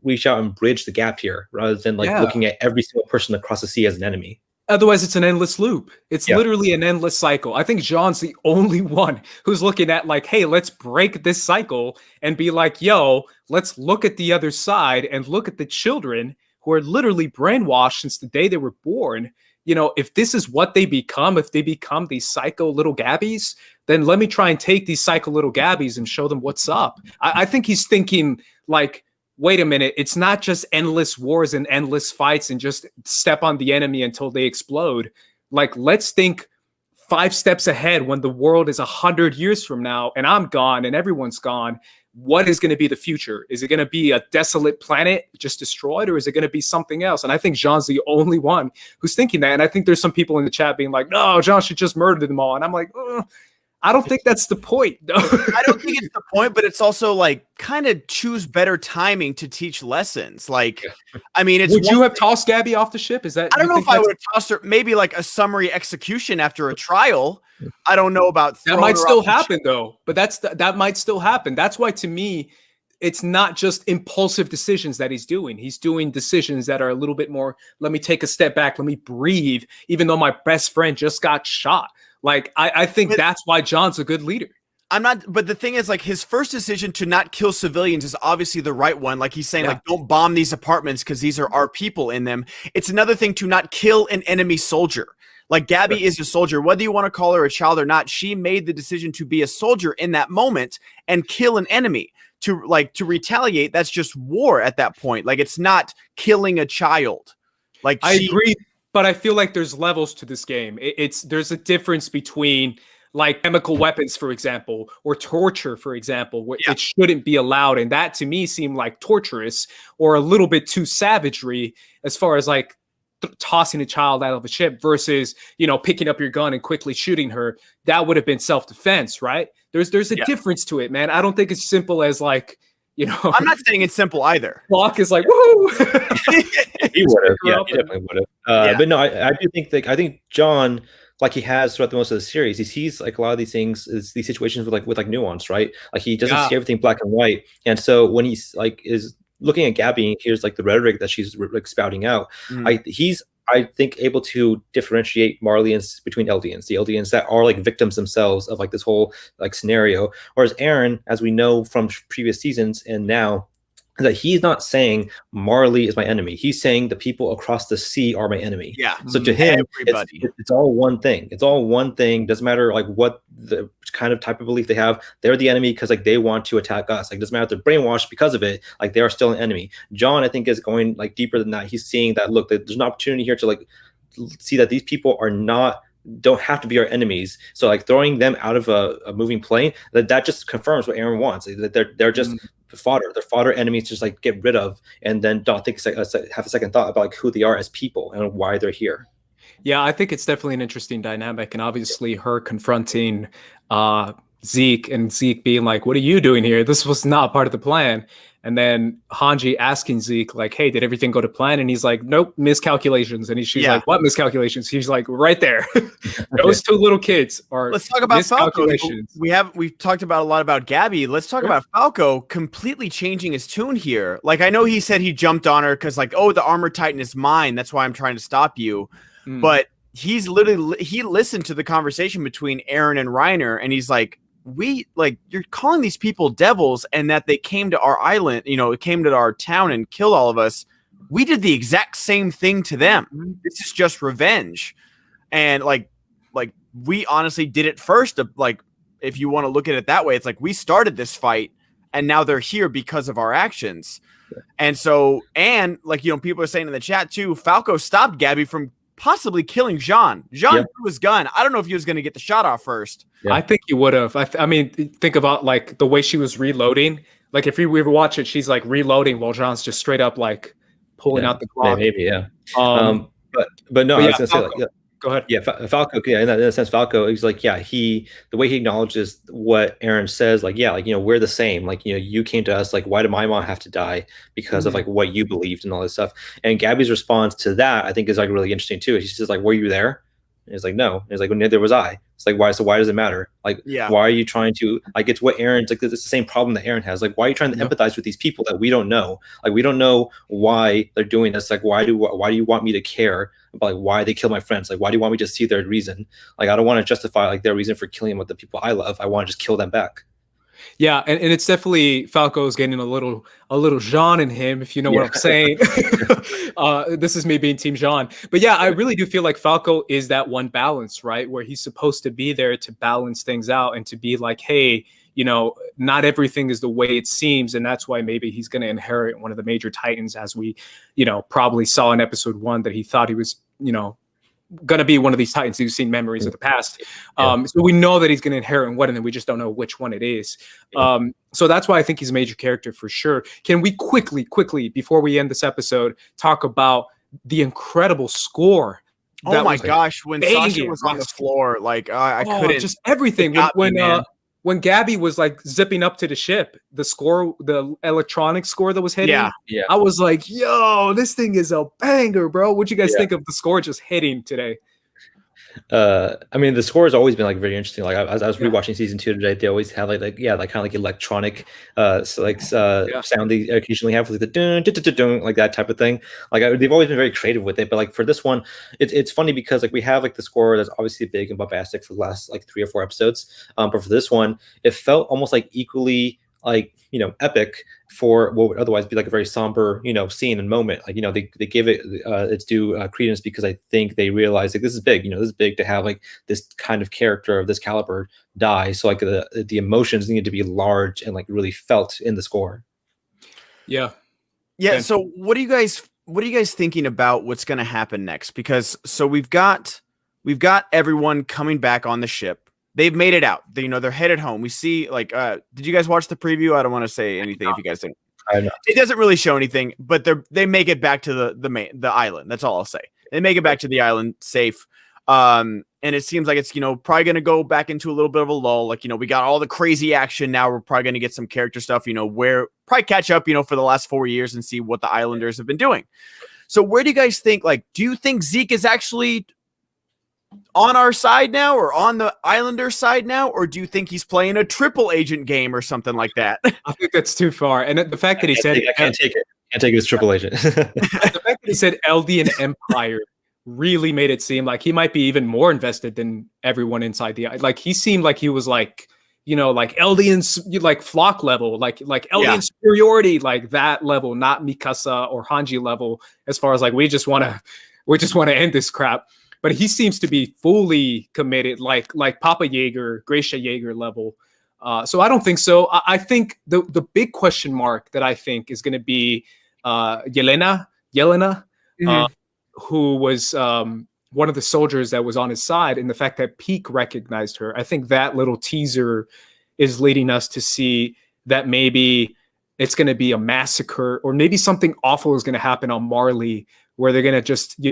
reach out and bridge the gap here rather than like looking at every single person across the sea as an enemy. Otherwise, it's an endless loop. It's literally an endless cycle. I think John's the only one who's looking at like, hey, let's break this cycle and be like, yo, let's look at the other side and look at the children who are literally brainwashed since the day they were born. If this is what they become, if they become these psycho little Gabbies, then let me try and take these psycho little Gabbies and show them what's up. I think he's thinking like, wait a minute, it's not just endless wars and endless fights and just step on the enemy until they explode. Like, let's think 5 steps ahead when the world is 100 years from now and I'm gone and everyone's gone. What is going to be the future? Is it going to be a desolate planet just destroyed, or is it going to be something else? And I think John's the only one who's thinking that. And I think there's some people in the chat being like, no, John should just murder them all. And I'm like, I don't think that's the point. No. I don't think it's the point, but it's also like kind of choose better timing to teach lessons. Like, I mean, would you have tossed Gabby off the ship? Is that? I don't know if I would have tossed her. Maybe like a summary execution after a trial. I don't know about that. Might still happen though, but that might still happen. That's why to me, it's not just impulsive decisions that he's doing. He's doing decisions that are a little bit more. Let me take a step back. Let me breathe. Even though my best friend just got shot. Like, I think that's why John's a good leader. But the thing is, like, his first decision to not kill civilians is obviously the right one. Like, he's saying, like, don't bomb these apartments because these are our people in them. It's another thing to not kill an enemy soldier. Like, Gabby is a soldier. Whether you want to call her a child or not, she made the decision to be a soldier in that moment and kill an enemy. To retaliate, that's just war at that point. Like, it's not killing a child. Like, I agree. But I feel like there's levels to this game. There's a difference between like chemical weapons, for example, or torture, for example, where it shouldn't be allowed. And that to me seemed like torturous or a little bit too savagery as far as like tossing a child out of a ship versus, picking up your gun and quickly shooting her. That would have been self-defense, right? There's a difference to it, man. I don't think it's simple as like, I'm not saying it's simple either. Locke is like, woohoo! He would have, he definitely would have. But no, I do think I think John, like he has throughout the most of the series, he sees like a lot of these things, these situations with nuance, right? Like he doesn't see everything black and white, and so when he's like is looking at Gabby and hears like the rhetoric that she's like spouting out, he's I think able to differentiate Marlians between Eldians, the Eldians that are like victims themselves of like this whole like scenario, whereas Eren, as we know from previous seasons and now, that he's not saying Marley is my enemy. He's saying the people across the sea are my enemy. Yeah. So to him, it's all one thing. It's all one thing. Doesn't matter like what the kind of type of belief they have. They're the enemy because like they want to attack us. Like doesn't matter if they're brainwashed because of it. Like they are still an enemy. John, I think, is going like deeper than that. He's seeing that look, there's an opportunity here to like see that these people don't have to be our enemies. So like throwing them out of a moving plane, that just confirms what Eren wants. That they're just fodder. They're fodder enemies to just like get rid of, and then don't think have a second thought about like who they are as people and why they're here. Yeah, I think it's definitely an interesting dynamic, and obviously her confronting Zeke, and Zeke being like, "What are you doing here? This was not part of the plan." And then Hanji asking Zeke, like, "Hey, did everything go to plan?" And he's like, "Nope, miscalculations." And she's like, "What miscalculations?" He's like, "Right there, those two little kids are." Let's talk about Falco. We've talked about a lot about Gabby. Let's talk about Falco completely changing his tune here. Like, I know he said he jumped on her because, like, oh, the armor titan is mine. That's why I'm trying to stop you. But he listened to the conversation between Eren and Reiner, and he's like, you're calling these people devils, and that they came to our island, it came to our town and killed all of us. We did the exact same thing to them. This is just revenge. And like we honestly did it first. Like, if you want to look at it that way, it's like we started this fight and now they're here because of our actions. And so, and like, people are saying in the chat too, Falco stopped Gabby from possibly killing Jean. Jean threw his gun. I don't know if he was going to get the shot off first. I think he would have. I mean, think about like the way she was reloading. Like, if you ever watch it, she's like reloading while Jean's just straight up like pulling out the Glock. Maybe, but no, I was gonna say, like, go ahead. Yeah, Falco. Yeah, in that sense, Falco. He's like, the way he acknowledges what Eren says, like, we're the same. Like, you came to us. Like, why did my mom have to die because of like what you believed and all this stuff? And Gabby's response to that, I think, is like really interesting too. She says like, "Were you there?" And he's like, "No." And he's like, "Well, neither was I." It's like, why? So why does it matter? Like, why are you trying to, like, it's what Eren's like, it's the same problem that Eren has. Like, why are you trying to empathize with these people that we don't know? Like, we don't know why they're doing this. Like, why do you want me to care about like why they kill my friends? Like, why do you want me to see their reason? Like, I don't want to justify like their reason for killing with the people I love. I want to just kill them back. Yeah, and it's definitely Falco's getting a little Jean in him, if you know what I'm saying. This is me being Team Jean. But yeah, I really do feel like Falco is that one balance, right? Where he's supposed to be there to balance things out and to be like, hey, not everything is the way it seems. And that's why maybe he's going to inherit one of the major titans, as we, probably saw in episode 1 that he thought he was, going to be one of these titans who's seen memories of the past. So we know that he's going to inherit one, and then we just don't know which one it is. So that's why I think he's a major character for sure. Can we quickly, before we end this episode, talk about the incredible score? Oh my gosh, when Sasha was on the floor, like I couldn't. Just everything. When Gabby was like zipping up to the ship, the score, the electronic score that was hitting, I was like, yo, this thing is a banger, bro. What'd you guys think of the score just hitting today? I mean, the score has always been like very interesting. Like I was rewatching season 2 today. They always have like kind of like electronic sound they occasionally have, like the dun, dun, dun, dun, like that type of thing. Like they've always been very creative with it. But like for this one, it's funny because like we have like the score that's obviously big and bombastic for the last like 3 or 4 episodes. But for this one, it felt almost like equally like epic for what would otherwise be like a very somber scene and moment. Like they give it its due credence, because I think they realize like this is big. This is big to have like this kind of character of this caliber die. So like the emotions need to be large and like really felt in the score. Yeah. So what are you guys thinking about what's going to happen next? Because so we've got everyone coming back on the ship. They've made it out. They're headed home. We see like, did you guys watch the preview? I don't want to say anything if you guys didn't. I know. It doesn't really show anything, but they make it back to the island. That's all I'll say. They make it back to the island safe. And it seems like it's, probably going to go back into a little bit of a lull. Like, we got all the crazy action. Now we're probably going to get some character stuff, where probably catch up, for the last 4 years and see what the Islanders have been doing. So where do you guys think, like, do you think Zeke is actually on our side now, or on the Islander side now, or do you think he's playing a triple agent game or something like that? I think that's too far. And the fact that he said I can't take it. Can't take it as triple agent. The fact that he said Eldian Empire really made it seem like he might be even more invested than everyone inside the like. He seemed like he was like like Eldian's like flock level, like Eldian superiority, like that level, not Mikasa or Hanji level. As far as like we just want to end this crap. But he seems to be fully committed, like Papa Yeager, Gracia Yeager level. So I don't think so. I think the big question mark that I think is going to be Yelena, who was one of the soldiers that was on his side, and the fact that Peak recognized her. I think that little teaser is leading us to see that maybe it's going to be a massacre, or maybe something awful is going to happen on Marley, where they're going to just,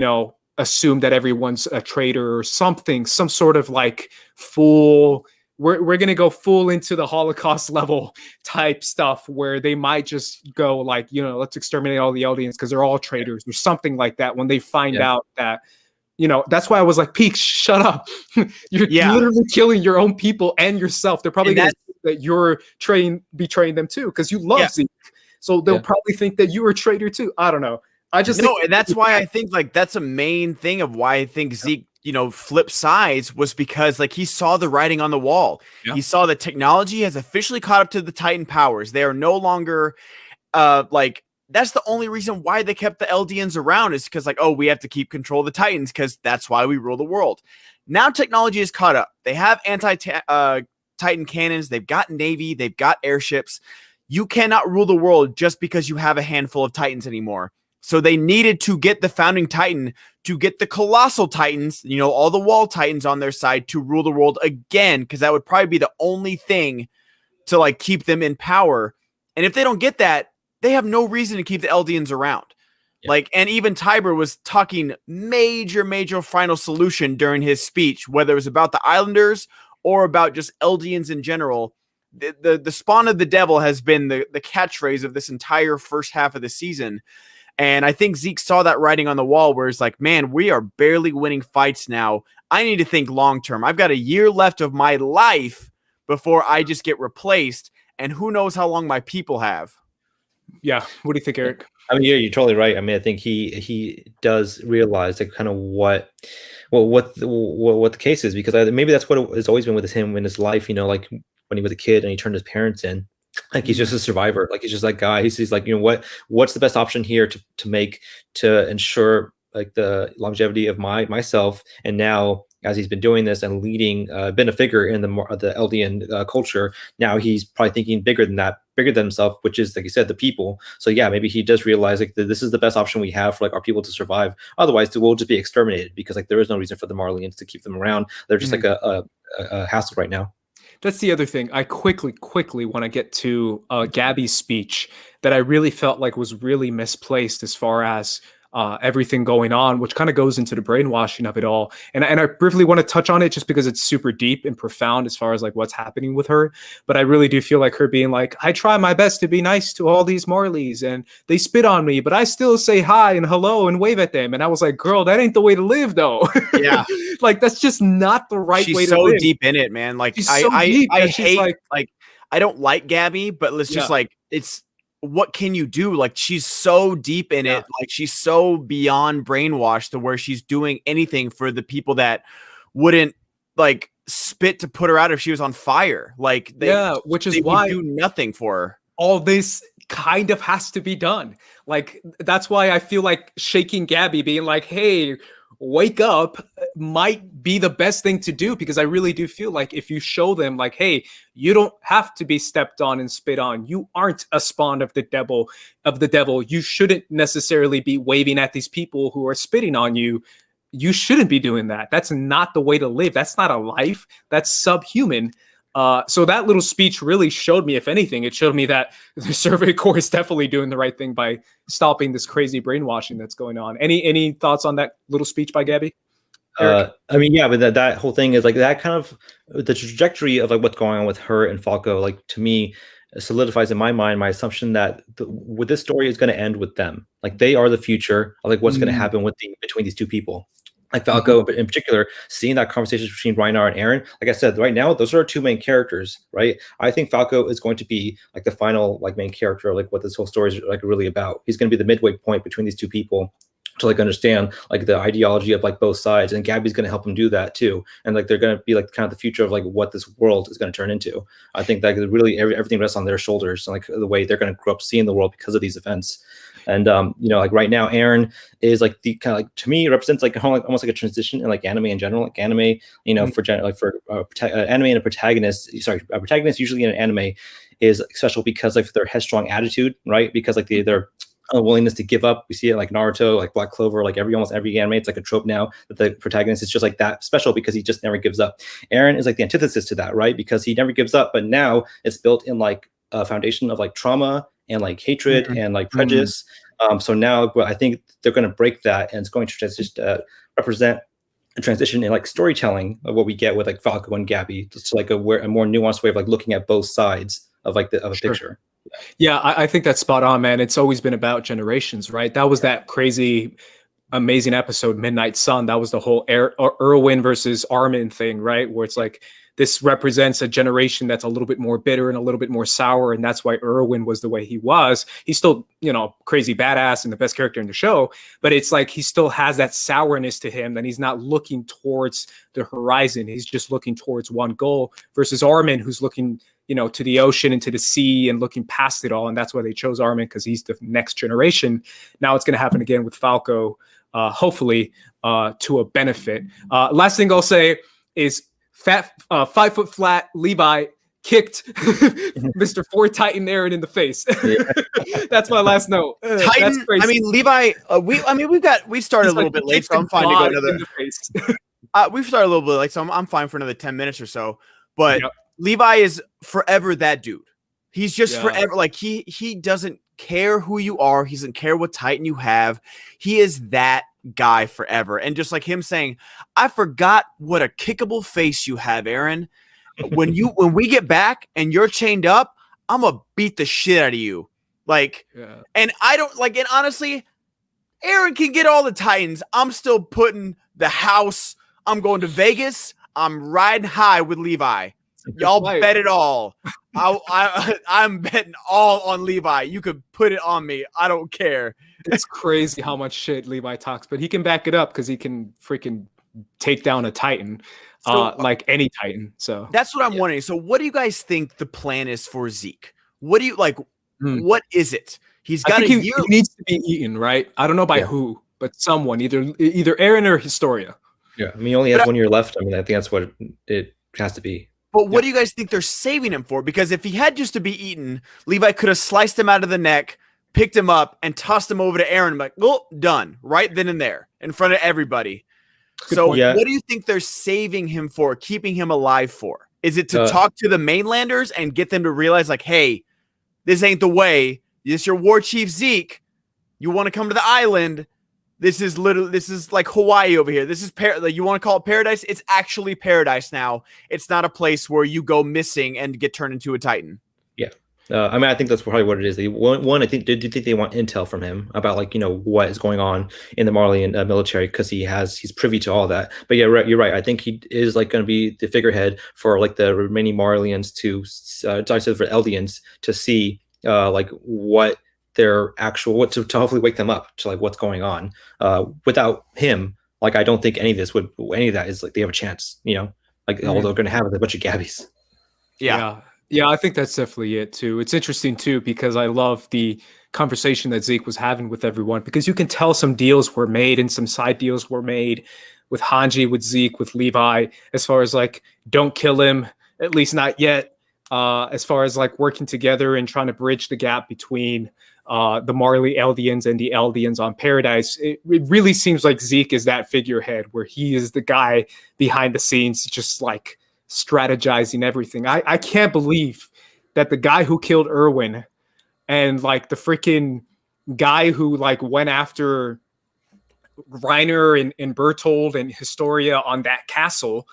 assume that everyone's a traitor or something, some sort of like full we're gonna go full into the Holocaust level type stuff where they might just go like, you know, let's exterminate all the Eldians because they're all traitors or something like that when they find out that, you know, that's why I was like, Peak, shut up. You're literally killing your own people and yourself. They're probably going to think that you're betraying them too because you love Zeke. So they'll probably think that you were a traitor too. I don't know. I just no, and that's why I think like that's a main thing of why I think Zeke, you know, flipped sides was because like he saw the writing on the wall. He saw that technology has officially caught up to the Titan powers. They are no longer like that's the only reason why they kept the Eldians around is because like, oh, we have to keep control of the Titans because that's why we rule the world. Now technology is caught up. They have anti-Titan cannons. They've got Navy. They've got airships. You cannot rule the world just because you have a handful of Titans anymore. So they needed to get the founding Titan to get the colossal Titans, you know, all the wall Titans on their side to rule the world again, because that would probably be the only thing to like keep them in power. And if they don't get that, they have no reason to keep the Eldians around. Like, and even Tiber was talking major final solution during his speech, whether it was about the Islanders or about just Eldians in general. The spawn of the devil has been the catchphrase of this entire first half of the season. And I think Zeke saw that writing on the wall where it's like, man, we are barely winning fights now. I need to think long term. I've got a year left of my life before I just get replaced. And who knows how long my people have. Yeah. What do you think, Eric? I mean, yeah, you're totally right. I mean, I think he does realize like kind of what the case is, because maybe that's what has always been with him in his life. You know, like when he was a kid and he turned his parents in. Like he's just a survivor. Like he's just that guy. He's like, you know, what's the best option here to ensure like the longevity of myself. And now, as he's been doing this and leading, been a figure in the Eldian culture, now he's probably thinking bigger than himself, which is like you said, the people. So yeah, maybe he does realize like this is the best option we have for like our people to survive. Otherwise, we'll just be exterminated because like there is no reason for the Marleyans to keep them around. They're just like a hassle right now. That's the other thing. I quickly want to get to Gabby's speech that I really felt like was really misplaced as far as everything going on, which kind of goes into the brainwashing of it all. And I briefly want to touch on it just because it's super deep and profound as far as like what's happening with her. But I really do feel like her being like, I try my best to be nice to all these Marleys and they spit on me, but I still say hi and hello and wave at them. And I was like, girl, that ain't the way to live though. Yeah. Like that's just not the right way to live. She's so deep in it, man. Like I hate like I don't like Gabby, but let's just like it's what can you do? Like she's so deep in it, like she's so beyond brainwashed to where she's doing anything for the people that wouldn't like spit to put her out if she was on fire. Like which is why do nothing for her. All this kind of has to be done. Like that's why I feel like shaking Gabby, being like, hey, wake up, might be the best thing to do, because I really do feel like if you show them like, hey, you don't have to be stepped on and spit on. You aren't a spawn of the devil. You shouldn't necessarily be waving at these people who are spitting on you. You shouldn't be doing that. That's not the way to live. That's not a life. That's subhuman. So that little speech really showed me, if anything, it showed me that the Survey Corps is definitely doing the right thing by stopping this crazy brainwashing that's going on. Any thoughts on that little speech by Gabby? I mean, yeah, but that whole thing is like that kind of the trajectory of like what's going on with her and Falco, like to me, solidifies in my mind my assumption that with this story is going to end with them. Like they are the future of like what's going to happen between these two people. Like Falco, but in particular, seeing that conversation between Reinhard and Eren, like I said, right now, those are our two main characters, right? I think Falco is going to be like the final like main character, like what this whole story is like really about. He's going to be the midway point between these two people to like understand like the ideology of like both sides, and Gabby's going to help him do that too. And like they're going to be like kind of the future of like what this world is going to turn into. I think that really everything rests on their shoulders, and like the way they're going to grow up seeing the world because of these events. And you know, like right now, Eren is like the kind of like to me represents like almost like a transition in like anime in general. Like anime, you know, for anime and a protagonist. Sorry, a protagonist usually in an anime is special because like their headstrong attitude, right? Because like their willingness to give up. We see it like Naruto, like Black Clover, like almost every anime. It's like a trope now that the protagonist is just like that special because he just never gives up. Eren is like the antithesis to that, right? Because he never gives up, but now it's built in like a foundation of like trauma and like hatred and like prejudice. So now I think they're going to break that, and it's going to just represent transition in like storytelling of what we get with like Falco and Gabby, just like a more nuanced way of like looking at both sides of like of a picture. Yeah, I think that's spot on, man. It's always been about generations, right? That was that crazy, amazing episode, Midnight Sun. That was the whole Erwin versus Armin thing, right? Where it's like, this represents a generation that's a little bit more bitter and a little bit more sour. And that's why Erwin was the way he was. He's still, crazy badass and the best character in the show, but it's like he still has that sourness to him, and he's not looking towards the horizon. He's just looking towards one goal, versus Armin, who's looking, to the ocean and to the sea and looking past it all. And that's why they chose Armin, because he's the next generation. Now it's going to happen again with Falco, hopefully to a benefit. Last thing I'll say is, 5 foot flat Levi kicked Mr. Four Titan Eren in the face. That's my last note. Titan. I mean, Levi. We started a little bit late, so I'm fine to go another. We've started a little bit late, so I'm fine for another 10 minutes or so. But Levi is forever that dude. He's just forever. Like he doesn't care who you are. He doesn't care what Titan you have. He is that guy forever. And just like him saying, I forgot what a kickable face you have, Eren. When we get back and you're chained up, I'm gonna beat the shit out of you. And I don't like, and honestly, Eren can get all the Titans. I'm still putting the house. I'm going to Vegas. I'm riding high with Levi. Y'all bet it all. I'm betting all on Levi. You could put it on me. I don't care. It's crazy how much shit Levi talks, but he can back it up because he can freaking take down a Titan, like any Titan. So that's what I'm wondering. So what do you guys think the plan is for Zeke? What do you like? What is it? He's got a year. He needs to be eaten, right? I don't know by who, but someone, either Eren or Historia. Yeah, I mean, he only has 1 year left. I mean, I think that's what it has to be. But what do you guys think they're saving him for? Because if he had just to be eaten, Levi could have sliced him out of the neck, picked him up, and tossed him over to Eren. Like, oh, done. Right then and there in front of everybody. What do you think they're saving him for, keeping him alive for? Is it to talk to the mainlanders and get them to realize, like, hey, this ain't the way. This is your war chief Zeke. You want to come to the island. This is like Hawaii over here. This is you want to call it paradise? It's actually paradise now. It's not a place where you go missing and get turned into a Titan. Yeah. I mean, I think that's probably what it is. One, I think, do you think they want intel from him about what is going on in the Marleyan military, because he's privy to all that. But yeah, right, you're right. I think he is like going to be the figurehead for like the remaining Marleyans to for Eldians to see like what their actual to hopefully wake them up to like what's going on. Without him, like I don't think any of that is like they have a chance. All they're going to have is a bunch of Gabbies. Yeah, I think that's definitely it too. It's interesting too, because I love the conversation that Zeke was having with everyone, because you can tell some deals were made and some side deals were made with Hanji, with Zeke, with Levi, as far as like, don't kill him, at least not yet. As far as like working together and trying to bridge the gap between the Marley Eldians and the Eldians on Paradise. It really seems like Zeke is that figurehead where he is the guy behind the scenes, just like strategizing everything. I can't believe that the guy who killed Erwin and like the freaking guy who like went after Reiner and Bertold and Historia on that castle,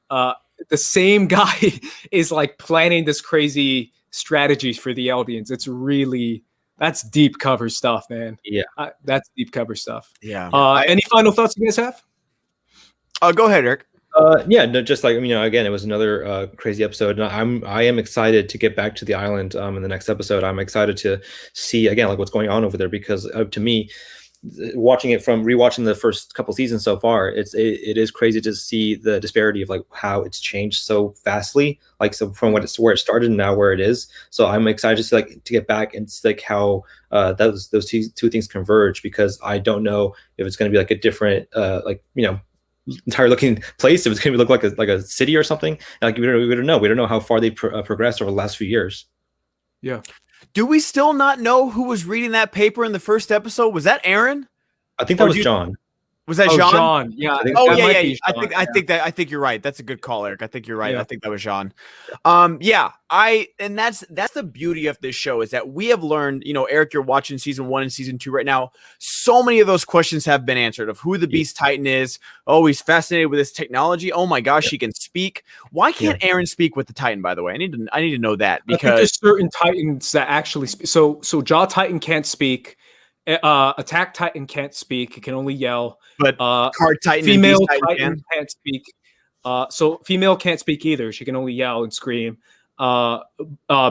the same guy is like planning this crazy strategy for the Eldians. It's really, that's deep cover stuff, man. Yeah. That's deep cover stuff. Yeah. Any final thoughts you guys have? Go ahead, Eric. No, just like, again, it was another crazy episode, and I am excited to get back to the island in the next episode. I'm excited to see again like what's going on over there, because to me, rewatching the first couple seasons so far, it is crazy to see the disparity of like how it's changed so vastly, like so from where it started and now where it is. So I'm excited to get back and see like how those two things converge, because I don't know if it's going to be like a different entire looking place, if it's going to look like a city or something. Like we don't know. We don't know how far they progressed over the last few years. Yeah. Do we still not know who was reading that paper in the first episode? Was that Eren? I think that was John. Was that Oh, Jean? Jean. Yeah. Oh that yeah, might yeah. be Jean, I think you're right. That's a good call, Eric. I think you're right. Yeah. I think that was Jean. Yeah. And that's the beauty of this show is that we have learned. You know, Eric, you're watching season 1 and season 2 right now. So many of those questions have been answered of who the Beast Titan is. Oh, he's fascinated with this technology. Oh my gosh, he can speak. Why can't Eren speak with the Titan? By the way, I need to know that I think because there's certain Titans that actually speak. So Jaw Titan can't speak. Attack Titan can't speak. It can only yell. but Card Titan, Female and Beast Titan can't speak. So female can't speak either. She can only yell and scream.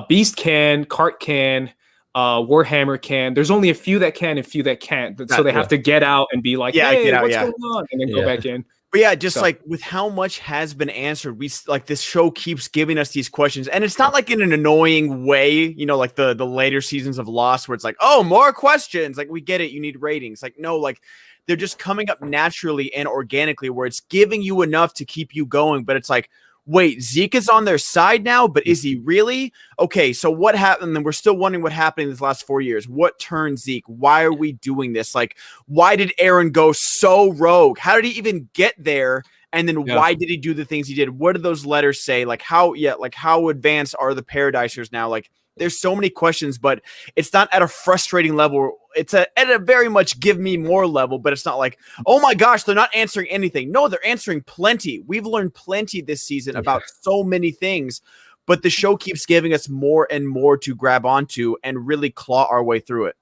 Beast can. Cart can. Warhammer can. There's only a few that can and a few that can't. So they have to get out and be like, Yeah, hey, get out, what's yeah. going on? And then go back in. But yeah, just like with how much has been answered, we like this show keeps giving us these questions, and it's not like in an annoying way, you know, like the later seasons of Lost, where it's like, oh, more questions. Like we get it, you need ratings. Like no, like they're just coming up naturally and organically, where it's giving you enough to keep you going. But it's like, wait, Zeke is on their side now, but is he really? Okay, so what happened? And we're still wondering what happened in these last 4 years. What turned Zeke? Why are we doing this? Like, why did Eren go so rogue? How did he even get there? And then why did he do the things he did? What did those letters say? Like how advanced are the Paradisers now? Like there's so many questions, but it's not at a frustrating level. It's at a very much give me more level, but it's not like, oh my gosh, they're not answering anything. No, they're answering plenty. We've learned plenty this season about so many things, but the show keeps giving us more and more to grab onto and really claw our way through it.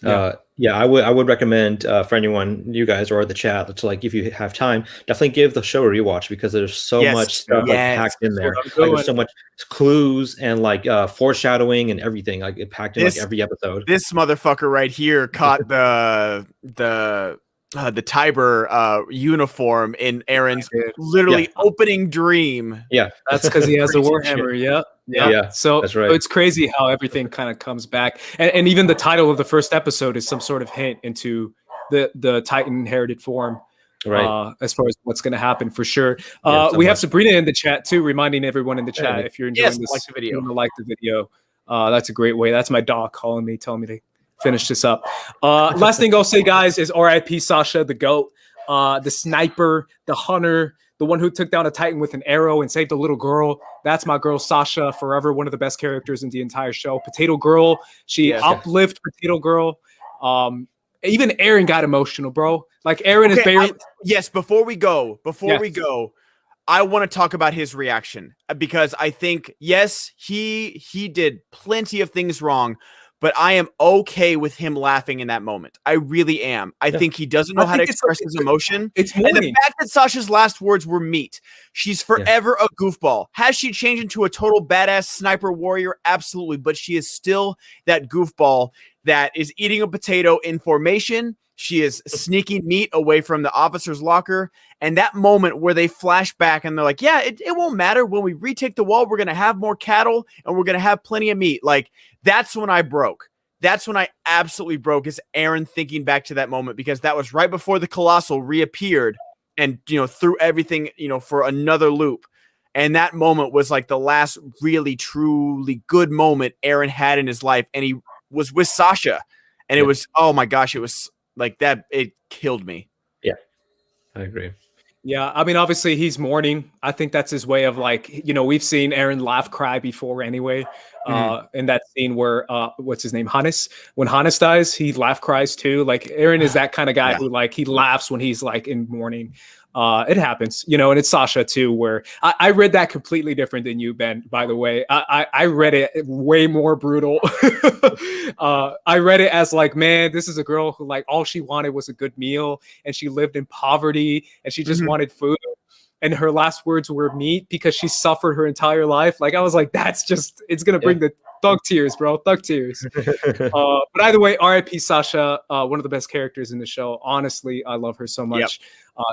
I would recommend for anyone, you guys or the chat, to like if you have time, definitely give the show a rewatch because there's so much stuff like packed in there. Like, there's so much clues and like foreshadowing and everything like it packed in like every episode. This motherfucker right here caught the Tiber uniform in Eren's literally opening dream. Yeah, that's because he has a Warhammer. Yeah. So that's right. So it's crazy how everything kind of comes back, and even the title of the first episode is some sort of hint into the Titan inherited form. Right. As far as what's going to happen for sure. We have Sabrina in the chat too, reminding everyone in the chat if you're enjoying this, like the video. Like the video. That's a great way. That's my dog calling me, telling me to finish this up. Last thing I'll say, guys, is R.I.P. Sasha, the GOAT, the sniper, the hunter, the one who took down a Titan with an arrow and saved a little girl. That's my girl, Sasha, forever one of the best characters in the entire show. Potato Girl, she uplift Potato Girl. Even Eren got emotional, bro. Like Eren is barely. Before we go, I want to talk about his reaction because I think he did plenty of things wrong, but I am okay with him laughing in that moment. I really am. I think he doesn't know how to express his emotion. And the fact that Sasha's last words were meat. She's forever a goofball. Has she changed into a total badass sniper warrior? Absolutely. But she is still that goofball that is eating a potato in formation. She is sneaking meat away from the officer's locker. And that moment where they flash back and they're like, it won't matter. When we retake the wall, we're going to have more cattle and we're going to have plenty of meat. Like, that's when I broke. That's when I absolutely broke, is Eren thinking back to that moment, because that was right before the Colossal reappeared and, threw everything, for another loop. And that moment was like the last really, truly good moment Eren had in his life. And he was with Sasha. And it was, oh my gosh, it was like that. It killed me. Yeah, I agree. Yeah, I mean, obviously he's mourning. I think that's his way of like, we've seen Eren laugh cry before anyway. In that scene where, what's his name? Hannes. When Hannes dies, he laugh cries too. Like Eren is that kind of guy who like, he laughs when he's like in mourning. It happens, and it's Sasha too, where I read that completely different than you, Ben, by the way. I read it way more brutal. I read it as like, man, this is a girl who like all she wanted was a good meal and she lived in poverty and she just wanted food. And her last words were meat because she suffered her entire life. Like, I was like, it's going to bring the thug tears, bro. Thug tears. But either way, R.I.P. Sasha, one of the best characters in the show. Honestly, I love her so much.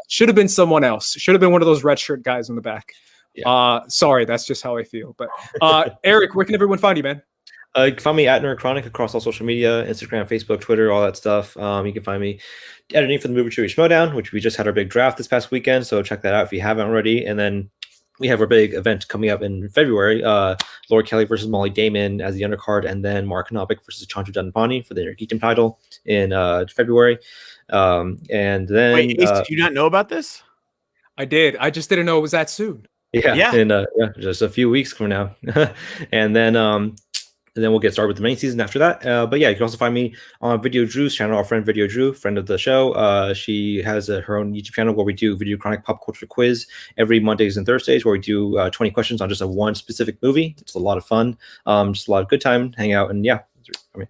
Should have been someone else. Should have been one of those red shirt guys in the back. Sorry, that's just how I feel. But Eric, where can everyone find you, man? You can find me at Nerdchronic across all social media, Instagram, Facebook, Twitter, all that stuff. You can find me editing for the Movie Trivia Schmodown, which we just had our big draft this past weekend, so check that out if you haven't already. And then we have our big event coming up in February, Laura Kelly versus Molly Damon as the undercard, and then Mark Novick versus Chanchu Dundapani for the Geekdom title in February. And then wait, Ace, did you not know about this? I did. I just didn't know it was that soon. Yeah. In just a few weeks from now. And then we'll get started with the main season after that. But yeah, you can also find me on Video Drew's channel, our friend Video Drew, friend of the show. She has her own YouTube channel where we do Video Chronic Pop Culture Quiz every Mondays and Thursdays, where we do 20 questions on just one specific movie. It's a lot of fun, just a lot of good time, hang out, and yeah. I mean,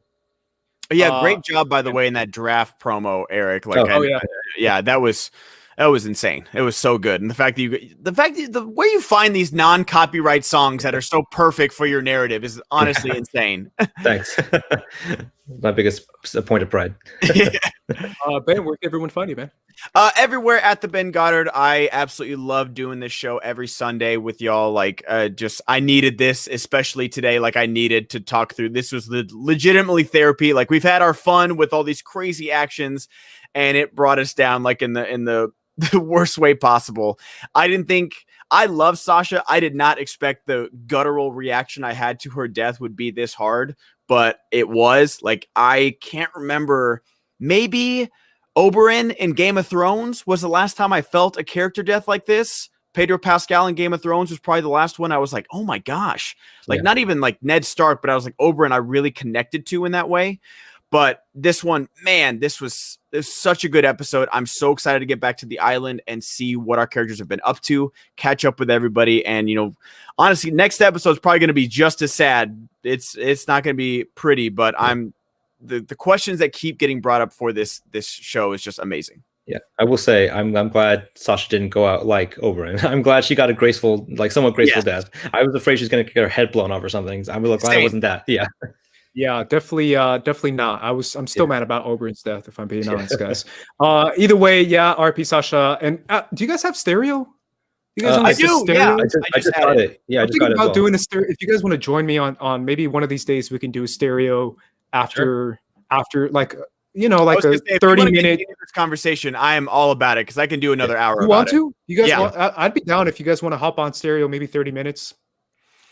yeah, great job, by the way, in that draft promo, Eric. Like, yeah, that was insane. It was so good, and the fact that the way you find these non-copyright songs that are so perfect for your narrative is honestly insane. Thanks. My biggest point of pride. Ben, where can everyone find you, man? Everywhere at the Ben Goddard. I absolutely love doing this show every Sunday with y'all. Like, I needed this, especially today. Like, I needed to talk through. This was legitimately therapy. Like, we've had our fun with all these crazy actions, and it brought us down like in the worst way possible. I love Sasha. I did not expect the guttural reaction I had to her death would be this hard, but it was. Like, I can't remember. Maybe Oberyn in Game of Thrones was the last time I felt a character death like this. Pedro Pascal in Game of Thrones was probably the last one I was like, oh my gosh. Like, not even like Ned Stark, but I was like, Oberyn I really connected to in that way. But this one, man, this was such a good episode. I'm so excited to get back to the island and see what our characters have been up to, catch up with everybody. And, honestly, next episode is probably going to be just as sad. It's not going to be pretty, but the questions that keep getting brought up for this show is just amazing. Yeah, I will say I'm glad Sasha didn't go out like Oberyn. I'm glad she got a somewhat graceful death. I was afraid she was going to get her head blown off or something. I'm glad it wasn't that. Yeah. Yeah, definitely not. I'm still mad about Oberyn's death, if I'm being honest, guys. Either way, RP Sasha. And do you guys have stereo? You guys I do. Stereo? Yeah, I just got it. Yeah, I just got it. About doing a stereo. If you guys want to join me on maybe one of these days, we can do a stereo after like like a 30-minute this conversation. I am all about it because I can do another hour. You want to? You guys? Yeah. I'd be down if you guys want to hop on stereo, maybe 30 minutes.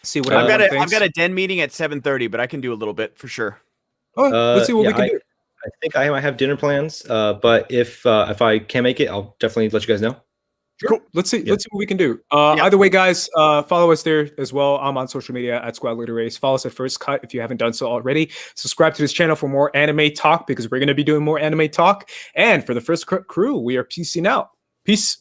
See what I've got a den meeting at 7:30, but I can do a little bit for sure. Oh, let's see what we can do. I think I might have dinner plans, but if I can't make it, I'll definitely let you guys know. Sure. Cool. Let's see what we can do. Either way, guys, follow us there as well. I'm on social media at Squad Leader Race. Follow us at First Cut if you haven't done so already. Subscribe to this channel for more anime talk because we're going to be doing more anime talk. And for the First Cut crew, we are peacing out. Peace.